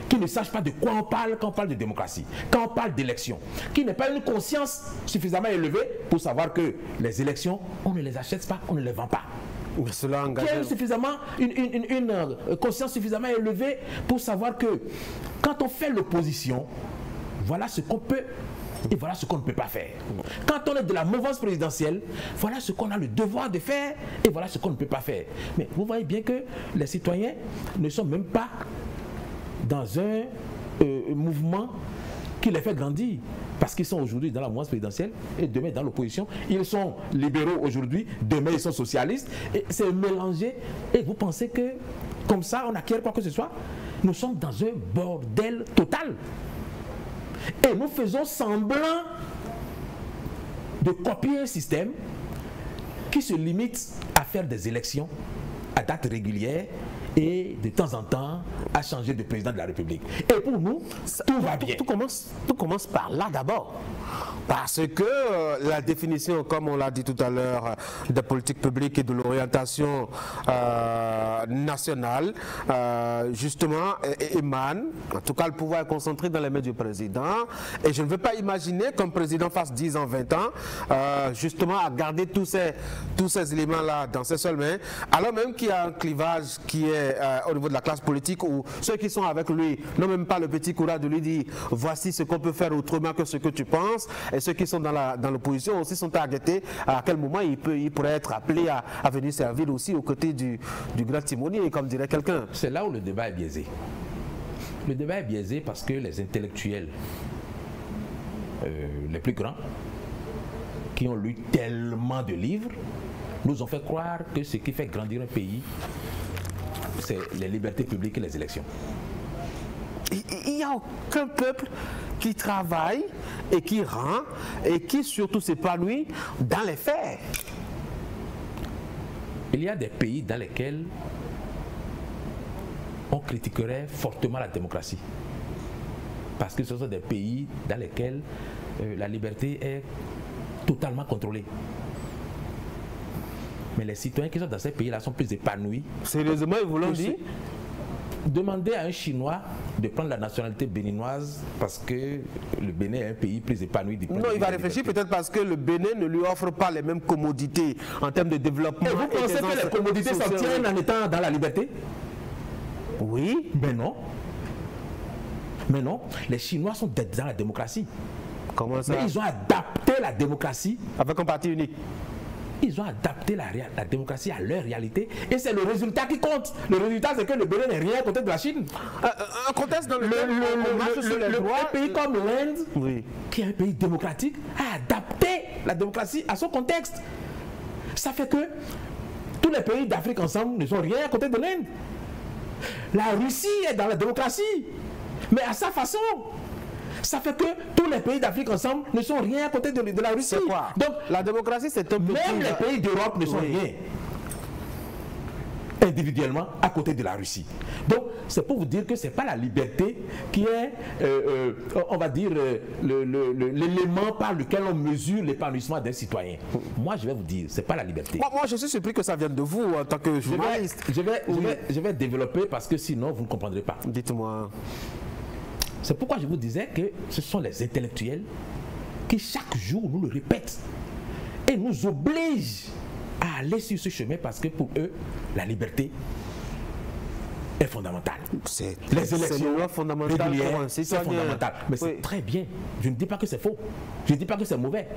Qui ne sache pas de quoi on parle quand on parle de démocratie, quand on parle d'élection, qui n'ait pas une conscience suffisamment élevée pour savoir que les élections, on ne les achète pas, on ne les vend pas. Cela Qui a une conscience suffisamment élevée pour savoir que quand on fait l'opposition, voilà ce qu'on peut et voilà ce qu'on ne peut pas faire. Quand on est de la mouvance présidentielle, voilà ce qu'on a le devoir de faire et voilà ce qu'on ne peut pas faire. Mais vous voyez bien que les citoyens ne sont même pas dans un mouvement qui les fait grandir. Parce qu'ils sont aujourd'hui dans la mouvance présidentielle et demain dans l'opposition. Ils sont libéraux aujourd'hui, demain ils sont socialistes. Et c'est mélangé. Et vous pensez que comme ça on acquiert quoi que ce soit? Nous sommes dans un bordel total. Et nous faisons semblant de copier un système qui se limite à faire des élections à date régulière et de temps en temps à changer de président de la République. Et pour nous, tout va bien. Tout commence par là d'abord. Parce que la définition, comme on l'a dit tout à l'heure, de politique publique et de l'orientation nationale, justement, émane, en tout cas le pouvoir est concentré dans les mains du président. Et je ne veux pas imaginer qu'un président fasse 10 ans, 20 ans, justement à garder tous ces éléments-là dans ses seules mains, alors même qu'il y a un clivage qui est au niveau de la classe politique où ceux qui sont avec lui n'ont même pas le petit courage de lui dire voici ce qu'on peut faire autrement que ce que tu penses, et ceux qui sont dans l'opposition aussi sont targetés à quel moment il pourrait être appelé à venir servir aussi aux côtés du grand timonier, comme dirait quelqu'un. C'est là où le débat est biaisé. Le débat est biaisé parce que les intellectuels les plus grands qui ont lu tellement de livres nous ont fait croire que ce qui fait grandir un pays, c'est les libertés publiques et les élections. Il n'y a aucun peuple qui travaille et qui rend et qui surtout s'épanouit dans les faits. Il y a des pays dans lesquels on critiquerait fortement la démocratie. Parce que ce sont des pays dans lesquels la liberté est totalement contrôlée. Mais les citoyens qui sont dans ces pays-là sont plus épanouis. Sérieusement, ils vous l'ont dit? Demandez à un Chinois de prendre la nationalité béninoise parce que le Bénin est un pays plus épanoui. Non, il va réfléchir peut-être parce que le Bénin ne lui offre pas les mêmes commodités en termes de développement. Et vous pensez que les commodités s'obtiennent en étant dans la liberté? Oui. Mais non. Mais non. Les Chinois sont dans la démocratie. Comment ça? Mais ils ont adapté la démocratie. Avec un parti unique. Ils ont adapté la démocratie à leur réalité et c'est le résultat qui compte. Le résultat, c'est que le Bénin n'est rien à côté de la Chine. Un contexte dans lequel un pays comme l'Inde, oui, qui est un pays démocratique, a adapté la démocratie à son contexte. Ça fait que tous les pays d'Afrique ensemble ne sont rien à côté de l'Inde. La Russie est dans la démocratie, mais à sa façon. Ça fait que tous les pays d'Afrique ensemble ne sont rien à côté de la Russie. C'est quoi? Donc la démocratie, c'est un peu même les pays d'Europe ne sont rien individuellement à côté de la Russie. Donc c'est pour vous dire que c'est pas la liberté qui est, on va dire, l'élément par lequel on mesure l'épanouissement d'un citoyen. Moi je vais vous dire, c'est pas la liberté. Moi je suis surpris que ça vienne de vous en tant que journaliste. Je vais développer parce que sinon vous ne comprendrez pas. Dites-moi. C'est pourquoi je vous disais que ce sont les intellectuels qui chaque jour nous le répètent et nous obligent à aller sur ce chemin parce que pour eux, la liberté est fondamentale. Les élections régulières, c'est fondamental. Mais c'est très bien. Je ne dis pas que c'est faux. Je ne dis pas que c'est mauvais.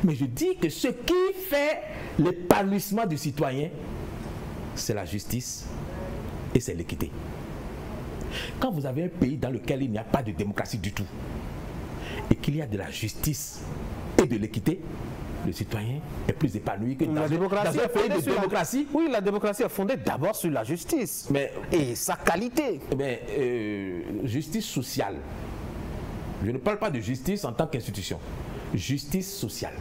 Mais je dis que ce qui fait l'épanouissement du citoyen, c'est la justice et c'est l'équité. Quand vous avez un pays dans lequel il n'y a pas de démocratie du tout et qu'il y a de la justice et de l'équité, le citoyen est plus épanoui que dans un pays de démocratie. Oui, la démocratie est fondée d'abord sur la justice et sa qualité. Mais justice sociale. Je ne parle pas de justice en tant qu'institution. Justice sociale.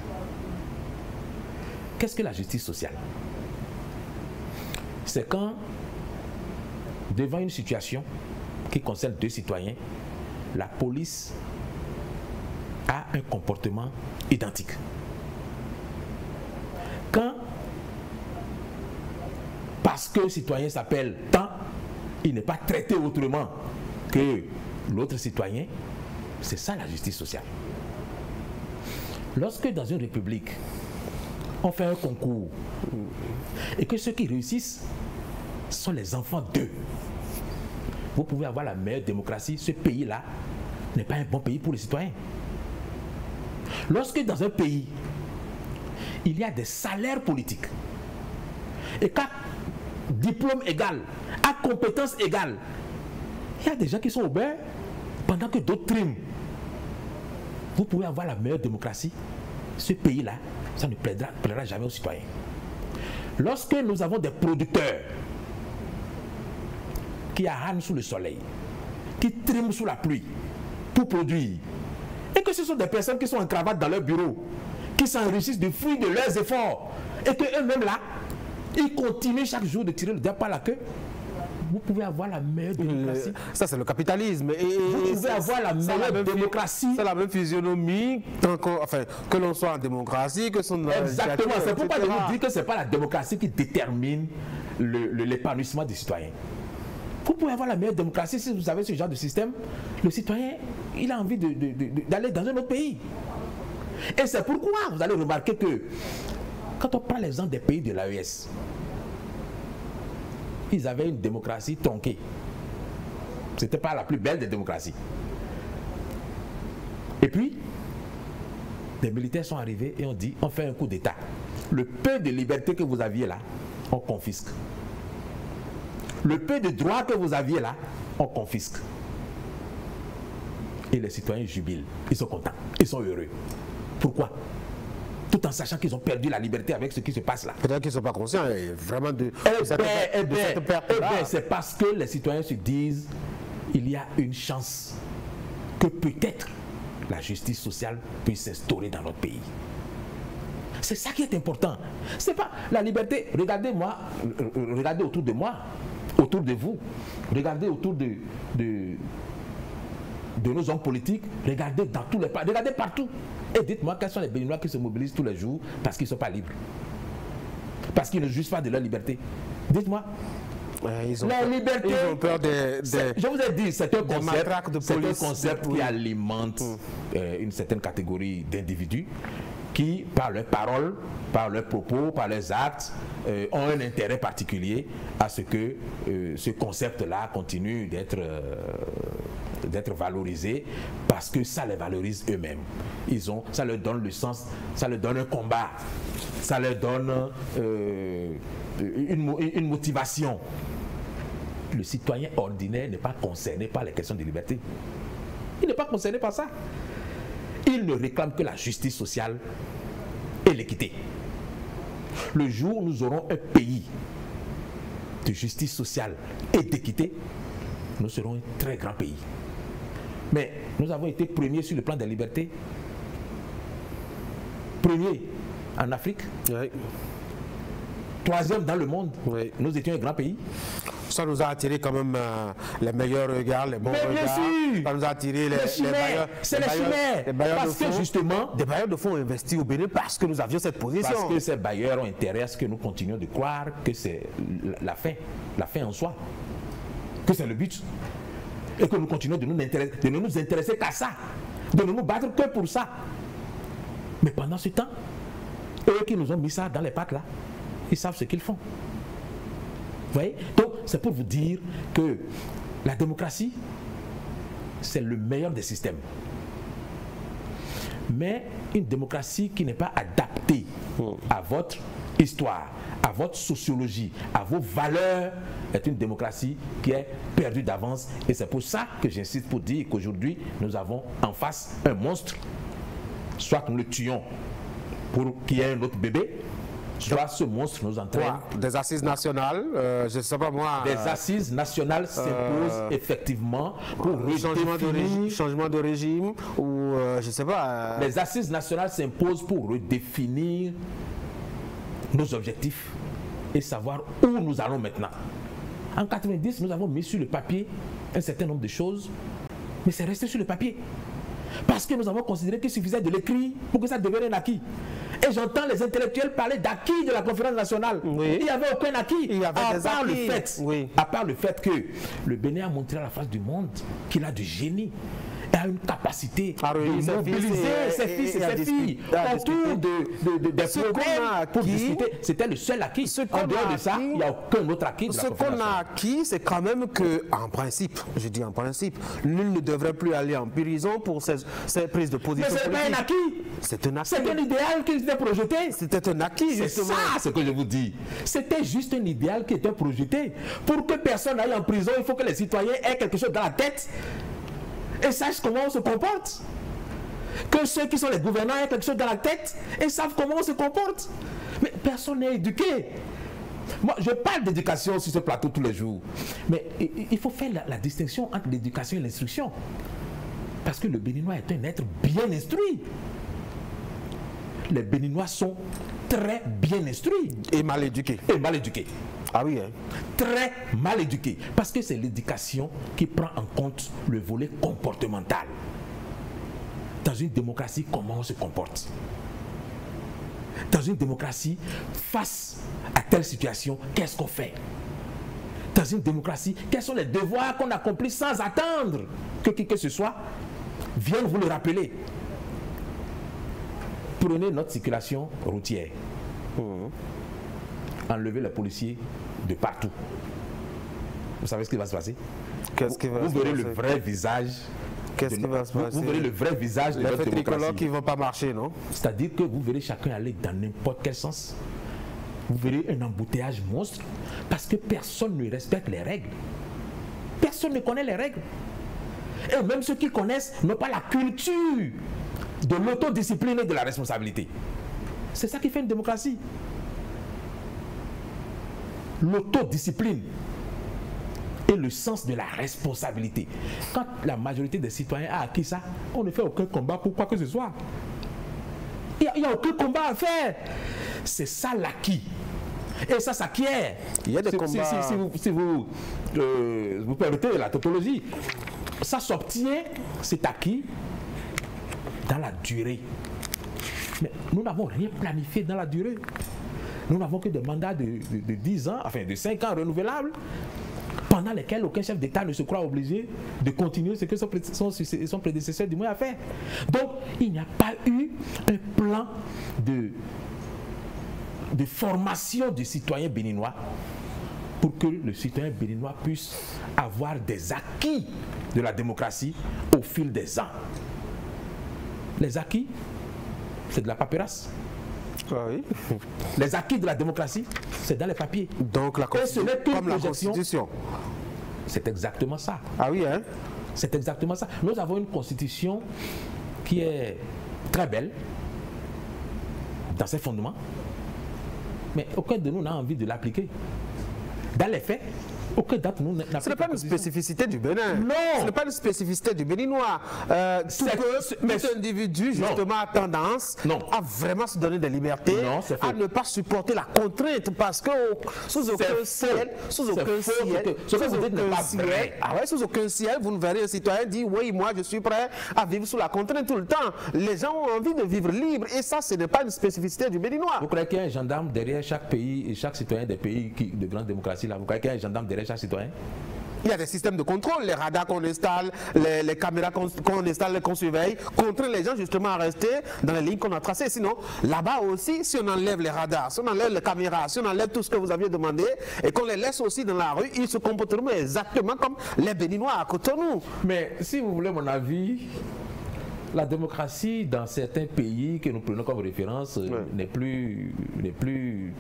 Qu'est-ce que la justice sociale? C'est quand, devant une situation qui concerne deux citoyens, la police a un comportement identique. Quand, parce que le citoyen s'appelle tant, il n'est pas traité autrement que l'autre citoyen, c'est ça la justice sociale. Lorsque dans une république, on fait un concours et que ceux qui réussissent sont les enfants d'eux, vous pouvez avoir la meilleure démocratie, ce pays-là n'est pas un bon pays pour les citoyens. Lorsque dans un pays, il y a des salaires politiques et qu'à diplôme égal, à compétence égale, il y a des gens qui sont au beurre pendant que d'autres triment. Vous pouvez avoir la meilleure démocratie, ce pays-là, ça ne plaira jamais aux citoyens. Lorsque nous avons des producteurs qui arrachent sous le soleil, qui triment sous la pluie pour produire, et que ce sont des personnes qui sont en cravate dans leur bureau, qui s'enrichissent du fruit de leurs efforts, et qu'eux-mêmes là, ils continuent chaque jour de tirer le diable par la queue, vous pouvez avoir la meilleure démocratie. Ça, c'est le capitalisme. Vous pouvez avoir la meilleure démocratie. C'est la même physionomie, enfin, que l'on soit en démocratie, que son... Exactement. C'est pourquoi je vous dis que ce n'est pas la démocratie qui détermine l'épanouissement des citoyens. Vous pouvez avoir la meilleure démocratie si vous avez ce genre de système. Le citoyen, il a envie d'aller dans un autre pays. Et c'est pourquoi vous allez remarquer que quand on prend l'exemple des pays de l'AES, ils avaient une démocratie tronquée. Ce n'était pas la plus belle des démocraties. Et puis, des militaires sont arrivés et ont dit, on fait un coup d'État. Le peu de liberté que vous aviez là, on confisque. Le peu de droits que vous aviez là, on confisque. Et les citoyens jubilent. Ils sont contents. Ils sont heureux. Pourquoi? Tout en sachant qu'ils ont perdu la liberté avec ce qui se passe là. Peut-être qu'ils ne sont pas conscients vraiment de cette perte. C'est parce que les citoyens se disent il y a une chance que peut-être la justice sociale puisse s'instaurer dans notre pays. C'est ça qui est important. C'est pas la liberté. Regardez-moi, regardez autour de moi, autour de vous, regardez autour de nos hommes politiques, regardez dans tous les pays, regardez partout. Et dites-moi quels sont les Béninois qui se mobilisent tous les jours parce qu'ils ne sont pas libres. Parce qu'ils ne jouissent pas de leur liberté. Dites-moi. La liberté. Ils ont peur je vous ai dit, c'est un concept qui oui. alimente une certaine catégorie d'individus qui, par leurs paroles, par leurs propos, par leurs actes, ont un intérêt particulier à ce que ce concept-là continue d'être valorisé parce que ça les valorise eux-mêmes. Ça leur donne le sens, ça leur donne un combat, ça leur donne une motivation. Le citoyen ordinaire n'est pas concerné par les questions de liberté. Il n'est pas concerné par ça. Il ne réclame que la justice sociale et l'équité. Le jour où nous aurons un pays de justice sociale et d'équité, nous serons un très grand pays. Mais nous avons été premiers sur le plan des libertés. Premiers en Afrique. Oui. Troisième dans le monde. Oui. Nous étions un grand pays. Ça nous a attiré quand même les meilleurs regards, les bons regards. Sûr. Ça nous a attiré les chimères. C'est les chimères. Parce que justement, des bailleurs de fonds ont investi au Bénin parce que nous avions cette position. Parce que ces bailleurs ont intérêt à ce que nous continuions de croire que c'est la fin en soi. Que c'est le but. Et que nous continuons de ne nous intéresser qu'à ça. De ne nous battre que pour ça. Mais pendant ce temps, eux qui nous ont mis ça dans les pattes là, ils savent ce qu'ils font. Vous voyez? Donc, c'est pour vous dire que la démocratie, c'est le meilleur des systèmes. Mais une démocratie qui n'est pas adaptée à votre histoire, à votre sociologie, à vos valeurs, est une démocratie qui est perdue d'avance. Et c'est pour ça que j'insiste pour dire qu'aujourd'hui, nous avons en face un monstre. Soit nous le tuons pour qu'il y ait un autre bébé, soit ce monstre nous entraîne. Des assises nationales, je ne sais pas moi. Des assises nationales s'imposent effectivement pour changement de régime ou je ne sais pas. Les assises nationales s'imposent pour redéfinir nos objectifs et savoir où nous allons maintenant. En 90, nous avons mis sur le papier un certain nombre de choses, mais c'est resté sur le papier. Parce que nous avons considéré qu'il suffisait de l'écrire pour que ça devienne un acquis. Et j'entends les intellectuels parler d'acquis de la conférence nationale. Oui. Il n'y avait aucun acquis. Il y avait des acquis. À part le fait que le Bénin a montré à la face du monde qu'il a du génie. Il a une capacité de mobiliser ses fils et ses filles autour des problèmes pour discuter. C'était le seul acquis. En dehors de ça, il n'y a aucun autre acquis. Ce qu'on a acquis, c'est quand même que, en principe, je dis en principe, nul ne devrait plus aller en prison pour ses prises de position. Mais ce n'est pas un acquis. C'est un acquis. C'est un idéal qui était projeté. C'était un acquis, justement. C'est ça ce que je vous dis. C'était juste un idéal qui était projeté. Pour que personne n'aille en prison, il faut que les citoyens aient quelque chose dans la tête et sachent comment on se comporte. Que ceux qui sont les gouvernants aient quelque chose dans la tête et savent comment on se comporte. Mais personne n'est éduqué. Moi, je parle d'éducation sur ce plateau tous les jours. Mais il faut faire la distinction entre l'éducation et l'instruction. Parce que le Béninois est un être bien instruit. Les Béninois sont très bien instruits. Et mal éduqués. Et mal éduqués. Ah oui, hein? Très mal éduqués. Parce que c'est l'éducation qui prend en compte le volet comportemental. Dans une démocratie, comment on se comporte? Dans une démocratie, face à telle situation, qu'est-ce qu'on fait? Dans une démocratie, quels sont les devoirs qu'on accomplit sans attendre que qui que ce soit vienne vous le rappeler? Prenez notre circulation routière. Enlevez les policiers de partout. Vous savez ce qui va se passer? Qu'est-ce qui va se passer? Vous verrez le vrai visage. Qu'est-ce qui va se passer? Vous verrez le vrai visage de notre démocratie. tricolores qui ne vont pas marcher, non? C'est-à-dire que vous verrez chacun aller dans n'importe quel sens. Vous verrez un embouteillage monstre parce que personne ne respecte les règles. Personne ne connaît les règles. Et même ceux qui connaissent n'ont pas la culture de l'autodiscipline et de la responsabilité. C'est ça qui fait une démocratie. L'autodiscipline et le sens de la responsabilité. Quand la majorité des citoyens a acquis ça, on ne fait aucun combat pour quoi que ce soit. Il n'y a aucun combat à faire. C'est ça l'acquis. Et ça s'acquiert. Il y a des combats. Si vous permettez la tautologie, ça s'obtient, c'est acquis dans la durée. Mais nous n'avons rien planifié dans la durée. Nous n'avons que des mandats de 10 ans, enfin de 5 ans renouvelables, pendant lesquels aucun chef d'État ne se croit obligé de continuer ce que son prédécesseur du moins a fait. Donc, il n'y a pas eu un plan de formation du citoyen béninois pour que le citoyen béninois puisse avoir des acquis de la démocratie au fil des ans. Les acquis, c'est de la paperasse. Ah oui. Les acquis de la démocratie, c'est dans les papiers. Donc la Constitution. C'est exactement ça. Ah oui, hein? C'est exactement ça. Nous avons une Constitution qui est très belle dans ses fondements, mais aucun de nous n'a envie de l'appliquer. Dans les faits, aucun d'entre nous n'a. Ce n'est pas une spécificité du Bénin. Non. Ce n'est pas une spécificité du Béninois. Tout individu, justement, a tendance à vraiment se donner des libertés, à ne pas supporter la contrainte, parce que sous aucun ciel, vous ne verrez un citoyen dire oui, moi je suis prêt à vivre sous la contrainte tout le temps. Les gens ont envie de vivre libre, et ça, ce n'est pas une spécificité du Béninois. Vous croyez qu'il y a un gendarme derrière chaque pays et chaque citoyen des pays de grande démocratie là? Vous croyez qu'il y a un gendarme derrière chaque citoyen? Il y a des systèmes de contrôle, les radars qu'on installe, les caméras qu'on installe, qu'on surveille, contraint les gens justement à rester dans les lignes qu'on a tracées. Sinon, là-bas aussi, si on enlève les radars, si on enlève les caméras, si on enlève tout ce que vous aviez demandé et qu'on les laisse aussi dans la rue, ils se comporteront exactement comme les Béninois à Cotonou. Mais si vous voulez mon avis, la démocratie dans certains pays que nous prenons comme référence n'est plus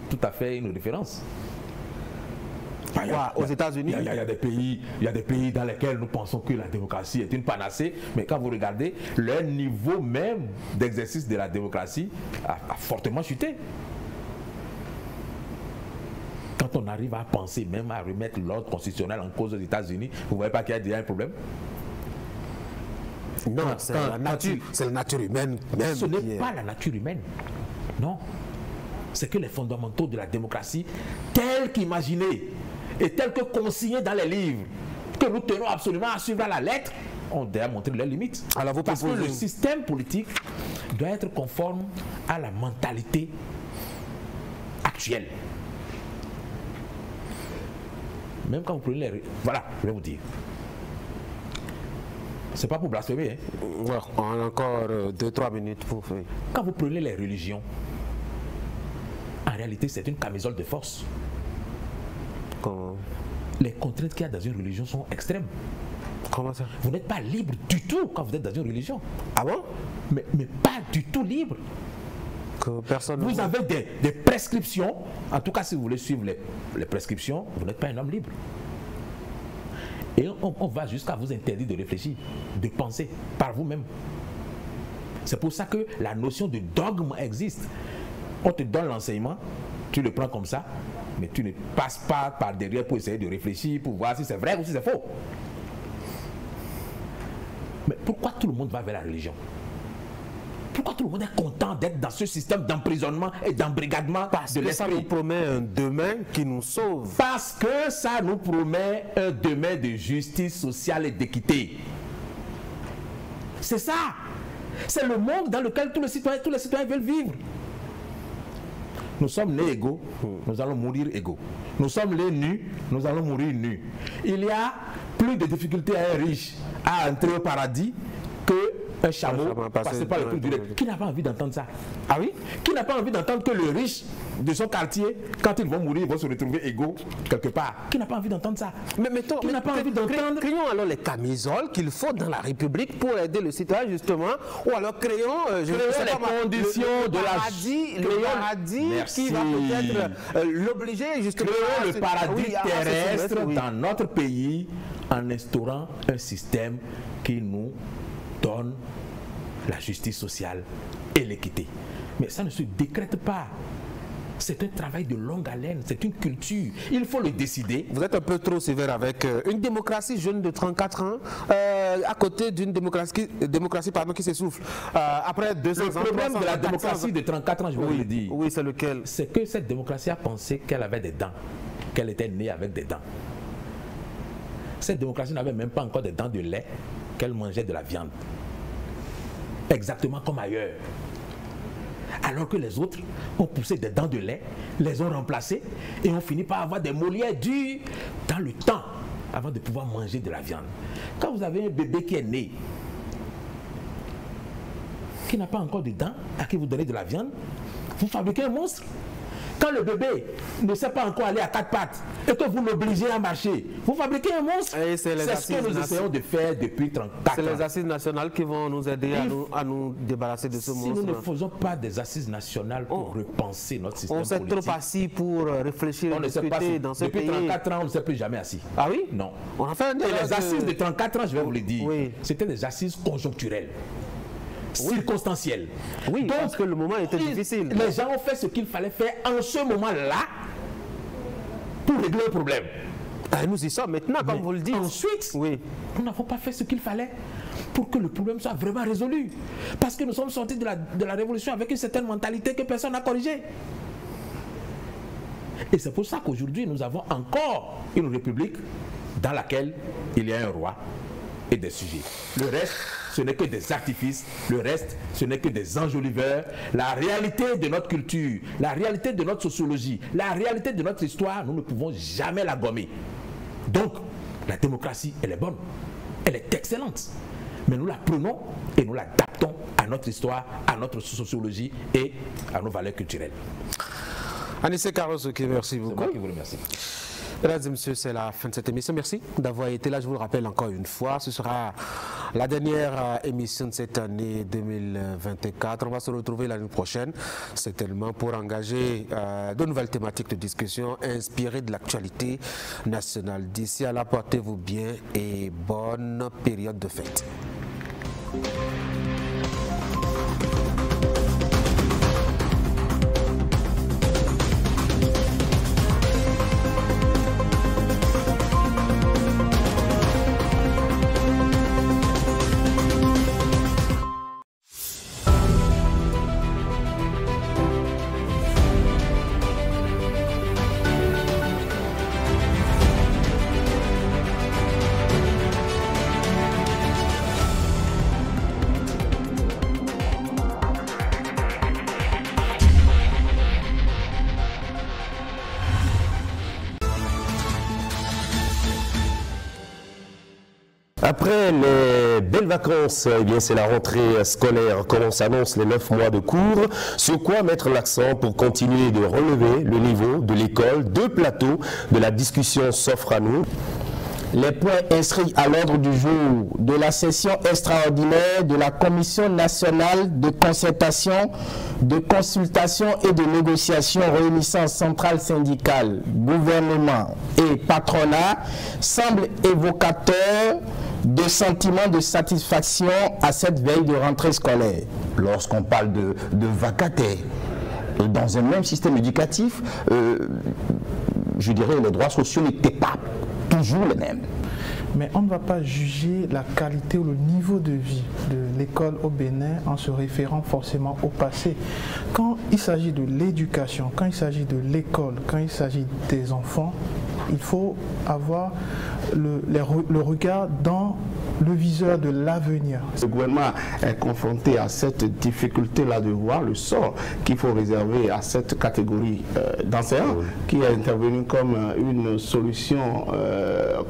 tout à fait une référence. Aux États-Unis, il y a des pays dans lesquels nous pensons que la démocratie est une panacée, mais quand vous regardez, leur niveau même d'exercice de la démocratie a fortement chuté. Quand on arrive à penser même à remettre l'ordre constitutionnel en cause aux États-Unis, vous ne voyez pas qu'il y a déjà un problème? Non, c'est la nature humaine. Ce n'est pas la nature humaine. Non. c'est que les fondamentaux de la démocratie, tels qu'imaginés et tels que consignés dans les livres, que nous tenons absolument à suivre à la lettre, ont déjà montré leurs limites. Alors vous Parce que proposez... le système politique doit être conforme à la mentalité actuelle. Même quand vous prenez les... Voilà, je vais vous dire. C'est pas pour blasphémer. Hein. Ouais, on a encore 2-3 minutes pour faire. Quand vous prenez les religions, en réalité, c'est une camisole de force. Comment? Les contraintes qu'il y a dans une religion sont extrêmes. Comment ça? Vous n'êtes pas libre du tout quand vous êtes dans une religion. Ah bon? Mais pas du tout libre. Que personne... Vous avez des prescriptions. En tout cas, si vous voulez suivre les prescriptions, vous n'êtes pas un homme libre. Et on va jusqu'à vous interdire de réfléchir, de penser par vous-même. C'est pour ça que la notion de dogme existe. On te donne l'enseignement, tu le prends comme ça, mais tu ne passes pas par derrière pour essayer de réfléchir, pour voir si c'est vrai ou si c'est faux. Mais pourquoi tout le monde va vers la religion? Pourquoi tout le monde est content d'être dans ce système d'emprisonnement et d'embrigadement de l'esprit? Ça nous promet un demain qui nous sauve. Parce que ça nous promet un demain de justice sociale et d'équité. C'est ça. C'est le monde dans lequel tous les citoyens veulent vivre. Nous sommes nés égaux, nous allons mourir égaux. Nous sommes nés nus, nous allons mourir nus. Il y a plus de difficultés à un riche à entrer au paradis que un chameau passer par le trou du lait. Qui n'a pas envie d'entendre ça? Ah oui? Qui n'a pas envie d'entendre que le riche de son quartier, quand ils vont mourir, ils vont se retrouver égaux quelque part? Qui n'a pas envie d'entendre ça? Mais mettons, qui n'a pas envie d'entendre? Créons alors les camisoles qu'il faut dans la République pour aider le citoyen justement, ou alors créons les conditions de le paradis qui va peut-être l'obliger justement. Créons le paradis terrestre dans notre pays en instaurant un système qui nous donne la justice sociale et l'équité. Mais ça ne se décrète pas. C'est un travail de longue haleine, c'est une culture. Il faut le décider. Vous êtes un peu trop sévère avec une démocratie jeune de 34 ans, à côté d'une démocratie qui s'essouffle. Après 200 ans. Le problème de la démocratie de 34 ans, je vais vous le dire. Oui, c'est lequel? C'est que cette démocratie a pensé qu'elle avait des dents, qu'elle était née avec des dents. Cette démocratie n'avait même pas encore des dents de lait, qu'elle mangeait de la viande. Exactement comme ailleurs. Alors que les autres ont poussé des dents de lait, les ont remplacées et ont fini par avoir des molaires durs dans le temps avant de pouvoir manger de la viande. Quand vous avez un bébé qui est né, qui n'a pas encore de dents, à qui vous donnez de la viande, vous fabriquez un monstre. Quand le bébé ne sait pas encore aller à quatre pattes et que vous l'obligez à marcher, vous fabriquez un monstre. C'est ce que nous essayons de faire depuis 34 ans. C'est les assises nationales qui vont nous aider à nous débarrasser de ce monstre. Si nous ne faisons pas des assises nationales pour repenser notre système politique. On s'est trop assis pour réfléchir et discuter dans ce pays. Depuis 34 ans, on ne s'est plus jamais assis. Ah oui? Non. On a fait les assises de 34 ans, je vais vous le dire, c'était des assises conjoncturelles. Circonstanciel. Oui, donc, parce que le moment était difficile. Les gens ont fait ce qu'il fallait faire en ce moment-là pour régler le problème. Nous y sommes maintenant, comme vous le dites. Ensuite, nous n'avons pas fait ce qu'il fallait pour que le problème soit vraiment résolu. Parce que nous sommes sortis de la révolution avec une certaine mentalité que personne n'a corrigée. Et c'est pour ça qu'aujourd'hui, nous avons encore une république dans laquelle il y a un roi et des sujets. Le reste, ce n'est que des artifices, le reste, ce n'est que des enjoliveurs. La réalité de notre culture, la réalité de notre sociologie, la réalité de notre histoire, nous ne pouvons jamais la gommer. Donc, la démocratie, elle est bonne, elle est excellente. Mais nous la prenons et nous l'adaptons à notre histoire, à notre sociologie et à nos valeurs culturelles. Anissé Karosoké, merci beaucoup. C'est moi qui vous remercie. Mesdames et messieurs, c'est la fin de cette émission. Merci d'avoir été là. Je vous le rappelle encore une fois, ce sera la dernière émission de cette année 2024. On va se retrouver l'année prochaine, certainement, pour engager de nouvelles thématiques de discussion inspirées de l'actualité nationale. D'ici à là, portez-vous bien et bonne période de fête. Après les belles vacances, eh bien c'est la rentrée scolaire. Comment s'annoncent les 9 mois de cours? Sur quoi mettre l'accent pour continuer de relever le niveau de l'école? Deux plateaux de la discussion s'offrent à nous. Les points inscrits à l'ordre du jour de la session extraordinaire de la Commission nationale de concertation, de consultation et de négociation réunissant centrales syndicales, gouvernement et patronat semblent évocateurs de sentiments de satisfaction à cette veille de rentrée scolaire. Lorsqu'on parle de vacataires, dans un même système éducatif, je dirais les droits sociaux n'étaient pas toujours les mêmes. Mais on ne va pas juger la qualité ou le niveau de vie de l'école au Bénin en se référant forcément au passé. Quand il s'agit de l'éducation, quand il s'agit de l'école, quand il s'agit des enfants, il faut avoir le regard dans le viseur de l'avenir. Le gouvernement est confronté à cette difficulté-là de voir le sort qu'il faut réserver à cette catégorie d'enseignants qui est intervenu comme une solution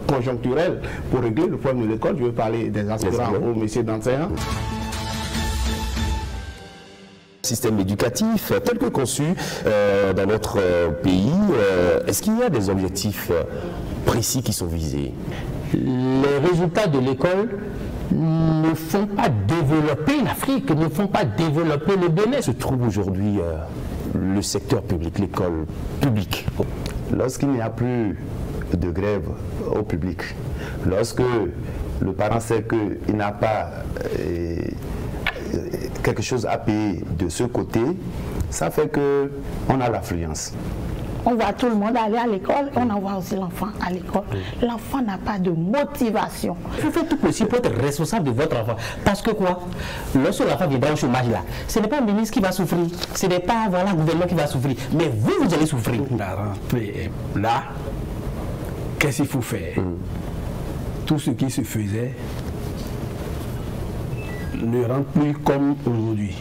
conjoncturelle pour régler le problème de l'école. Je veux parler des aspirants au métier d'enseignant. Système éducatif tel que conçu dans notre pays, est-ce qu'il y a des objectifs précis qui sont visés? Les résultats de l'école ne font pas développer l'Afrique, ne font pas développer le Bénin. Se trouve aujourd'hui le secteur public, l'école publique. Lorsqu'il n'y a plus de grève au public, lorsque le parent sait qu'il n'a pas quelque chose à payer de ce côté, ça fait qu'on a l'affluence. On voit tout le monde aller à l'école, on envoie aussi l'enfant à l'école. L'enfant n'a pas de motivation. Vous faites tout possible pour être responsable de votre enfant. Parce que quoi? Lorsque l'enfant viendra au chômage là, ce n'est pas le ministre qui va souffrir, ce n'est pas le gouvernement qui va souffrir, mais vous allez souffrir. La rentrée est là. Qu'est-ce qu'il faut faire? Tout ce qui se faisait ne rentre plus comme aujourd'hui.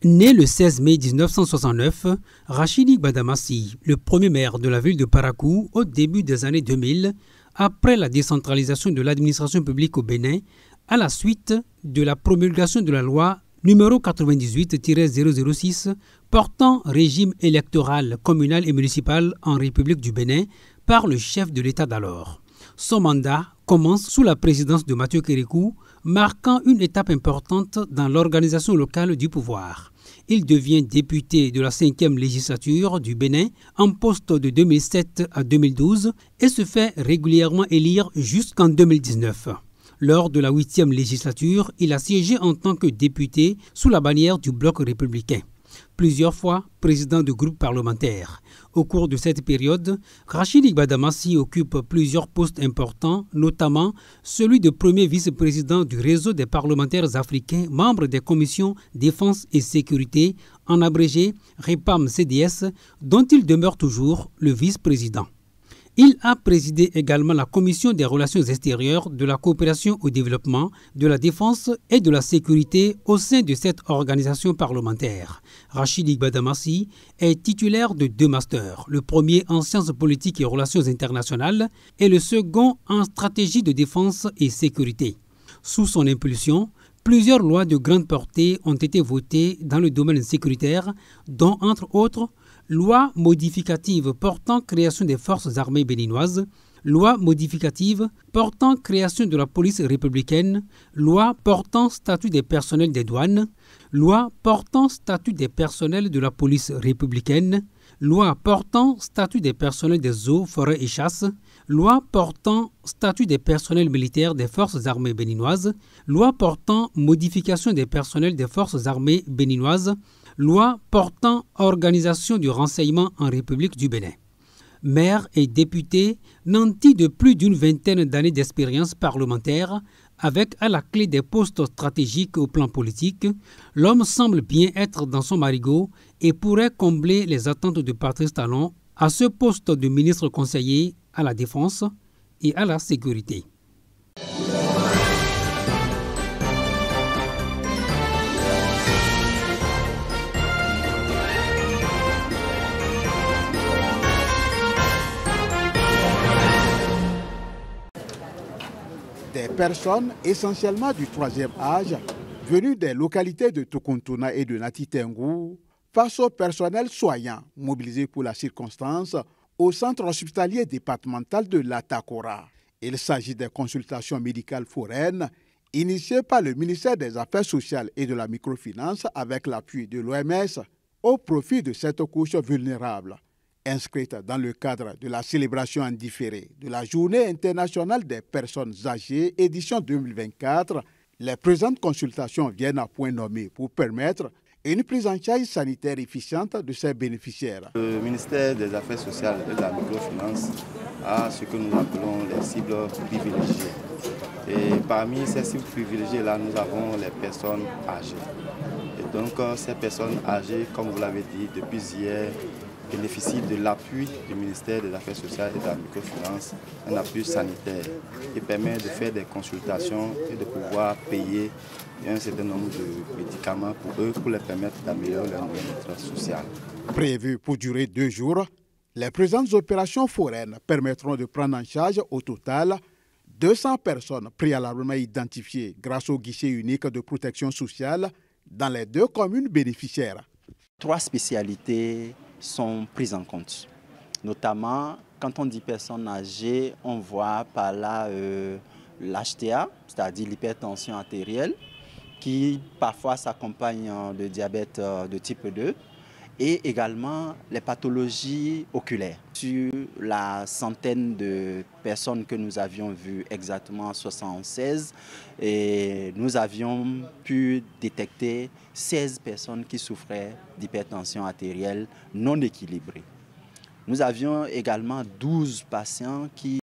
Né le 16 mai 1969, Rachidi Gbadamassi, le premier maire de la ville de Parakou au début des années 2000, après la décentralisation de l'administration publique au Bénin, à la suite de la promulgation de la loi numéro 98-006 portant régime électoral communal et municipal en République du Bénin par le chef de l'État d'alors. Son mandat commence sous la présidence de Mathieu Kérékou, marquant une étape importante dans l'organisation locale du pouvoir. Il devient député de la 5e législature du Bénin en poste de 2007 à 2012 et se fait régulièrement élire jusqu'en 2019. Lors de la 8e législature, il a siégé en tant que député sous la bannière du Bloc républicain. Plusieurs fois président de groupe parlementaire. Au cours de cette période, Rachidi Gbadamassi occupe plusieurs postes importants, notamment celui de premier vice-président du réseau des parlementaires africains, membre des commissions défense et sécurité, en abrégé REPAM-CDS, dont il demeure toujours le vice-président. Il a présidé également la commission des relations extérieures, de la coopération au développement, de la défense et de la sécurité au sein de cette organisation parlementaire. Rachidi Gbadamassi est titulaire de 2 masters, le premier en sciences politiques et relations internationales et le second en stratégie de défense et sécurité. Sous son impulsion, plusieurs lois de grande portée ont été votées dans le domaine sécuritaire, dont entre autres loi modificative portant création des forces armées béninoises, loi modificative portant création de la police républicaine, loi portant statut des personnels des douanes, loi portant statut des personnels de la police républicaine, loi portant statut des personnels des eaux, forêts et chasses, loi portant statut des personnels militaires des forces armées béninoises, loi portant modification des personnels des forces armées béninoises, loi portant organisation du renseignement en République du Bénin. Maire et député, nanti de plus d'une vingtaine d'années d'expérience parlementaire, avec à la clé des postes stratégiques au plan politique, l'homme semble bien être dans son marigot et pourrait combler les attentes de Patrice Talon à ce poste de ministre conseiller à la défense et à la sécurité. Des personnes essentiellement du troisième âge, venues des localités de Tukuntuna et de Natitengu, face au personnel soignant mobilisé pour la circonstance au centre hospitalier départemental de l'Atakora. Il s'agit des consultations médicales foraines initiées par le ministère des Affaires sociales et de la microfinance avec l'appui de l'OMS au profit de cette couche vulnérable. Inscrite dans le cadre de la célébration en différé de la Journée internationale des personnes âgées, édition 2024, les présentes consultations viennent à point nommé pour permettre une prise en charge sanitaire efficiente de ses bénéficiaires. Le ministère des Affaires sociales et de la microfinance a ce que nous appelons les cibles privilégiées. Et parmi ces cibles privilégiées-là, nous avons les personnes âgées. Et donc ces personnes âgées, comme vous l'avez dit, depuis hier, bénéficient de l'appui du ministère des Affaires sociales et de la microfinance, un appui sanitaire qui permet de faire des consultations et de pouvoir payer un certain nombre de médicaments pour eux, pour les permettre d'améliorer leur bien-être social. Prévu pour durer 2 jours, les présentes opérations foraines permettront de prendre en charge au total 200 personnes préalablement identifiées grâce au guichet unique de protection sociale dans les 2 communes bénéficiaires. 3 spécialités sont prises en compte. Notamment, quand on dit personnes âgées, on voit par là l'HTA, c'est-à-dire l'hypertension artérielle, qui parfois s'accompagne de diabète de type 2, et également les pathologies oculaires. Sur la centaine de personnes que nous avions vues, exactement 76, et nous avions pu détecter 16 personnes qui souffraient d'hypertension artérielle non équilibrée. Nous avions également 12 patients qui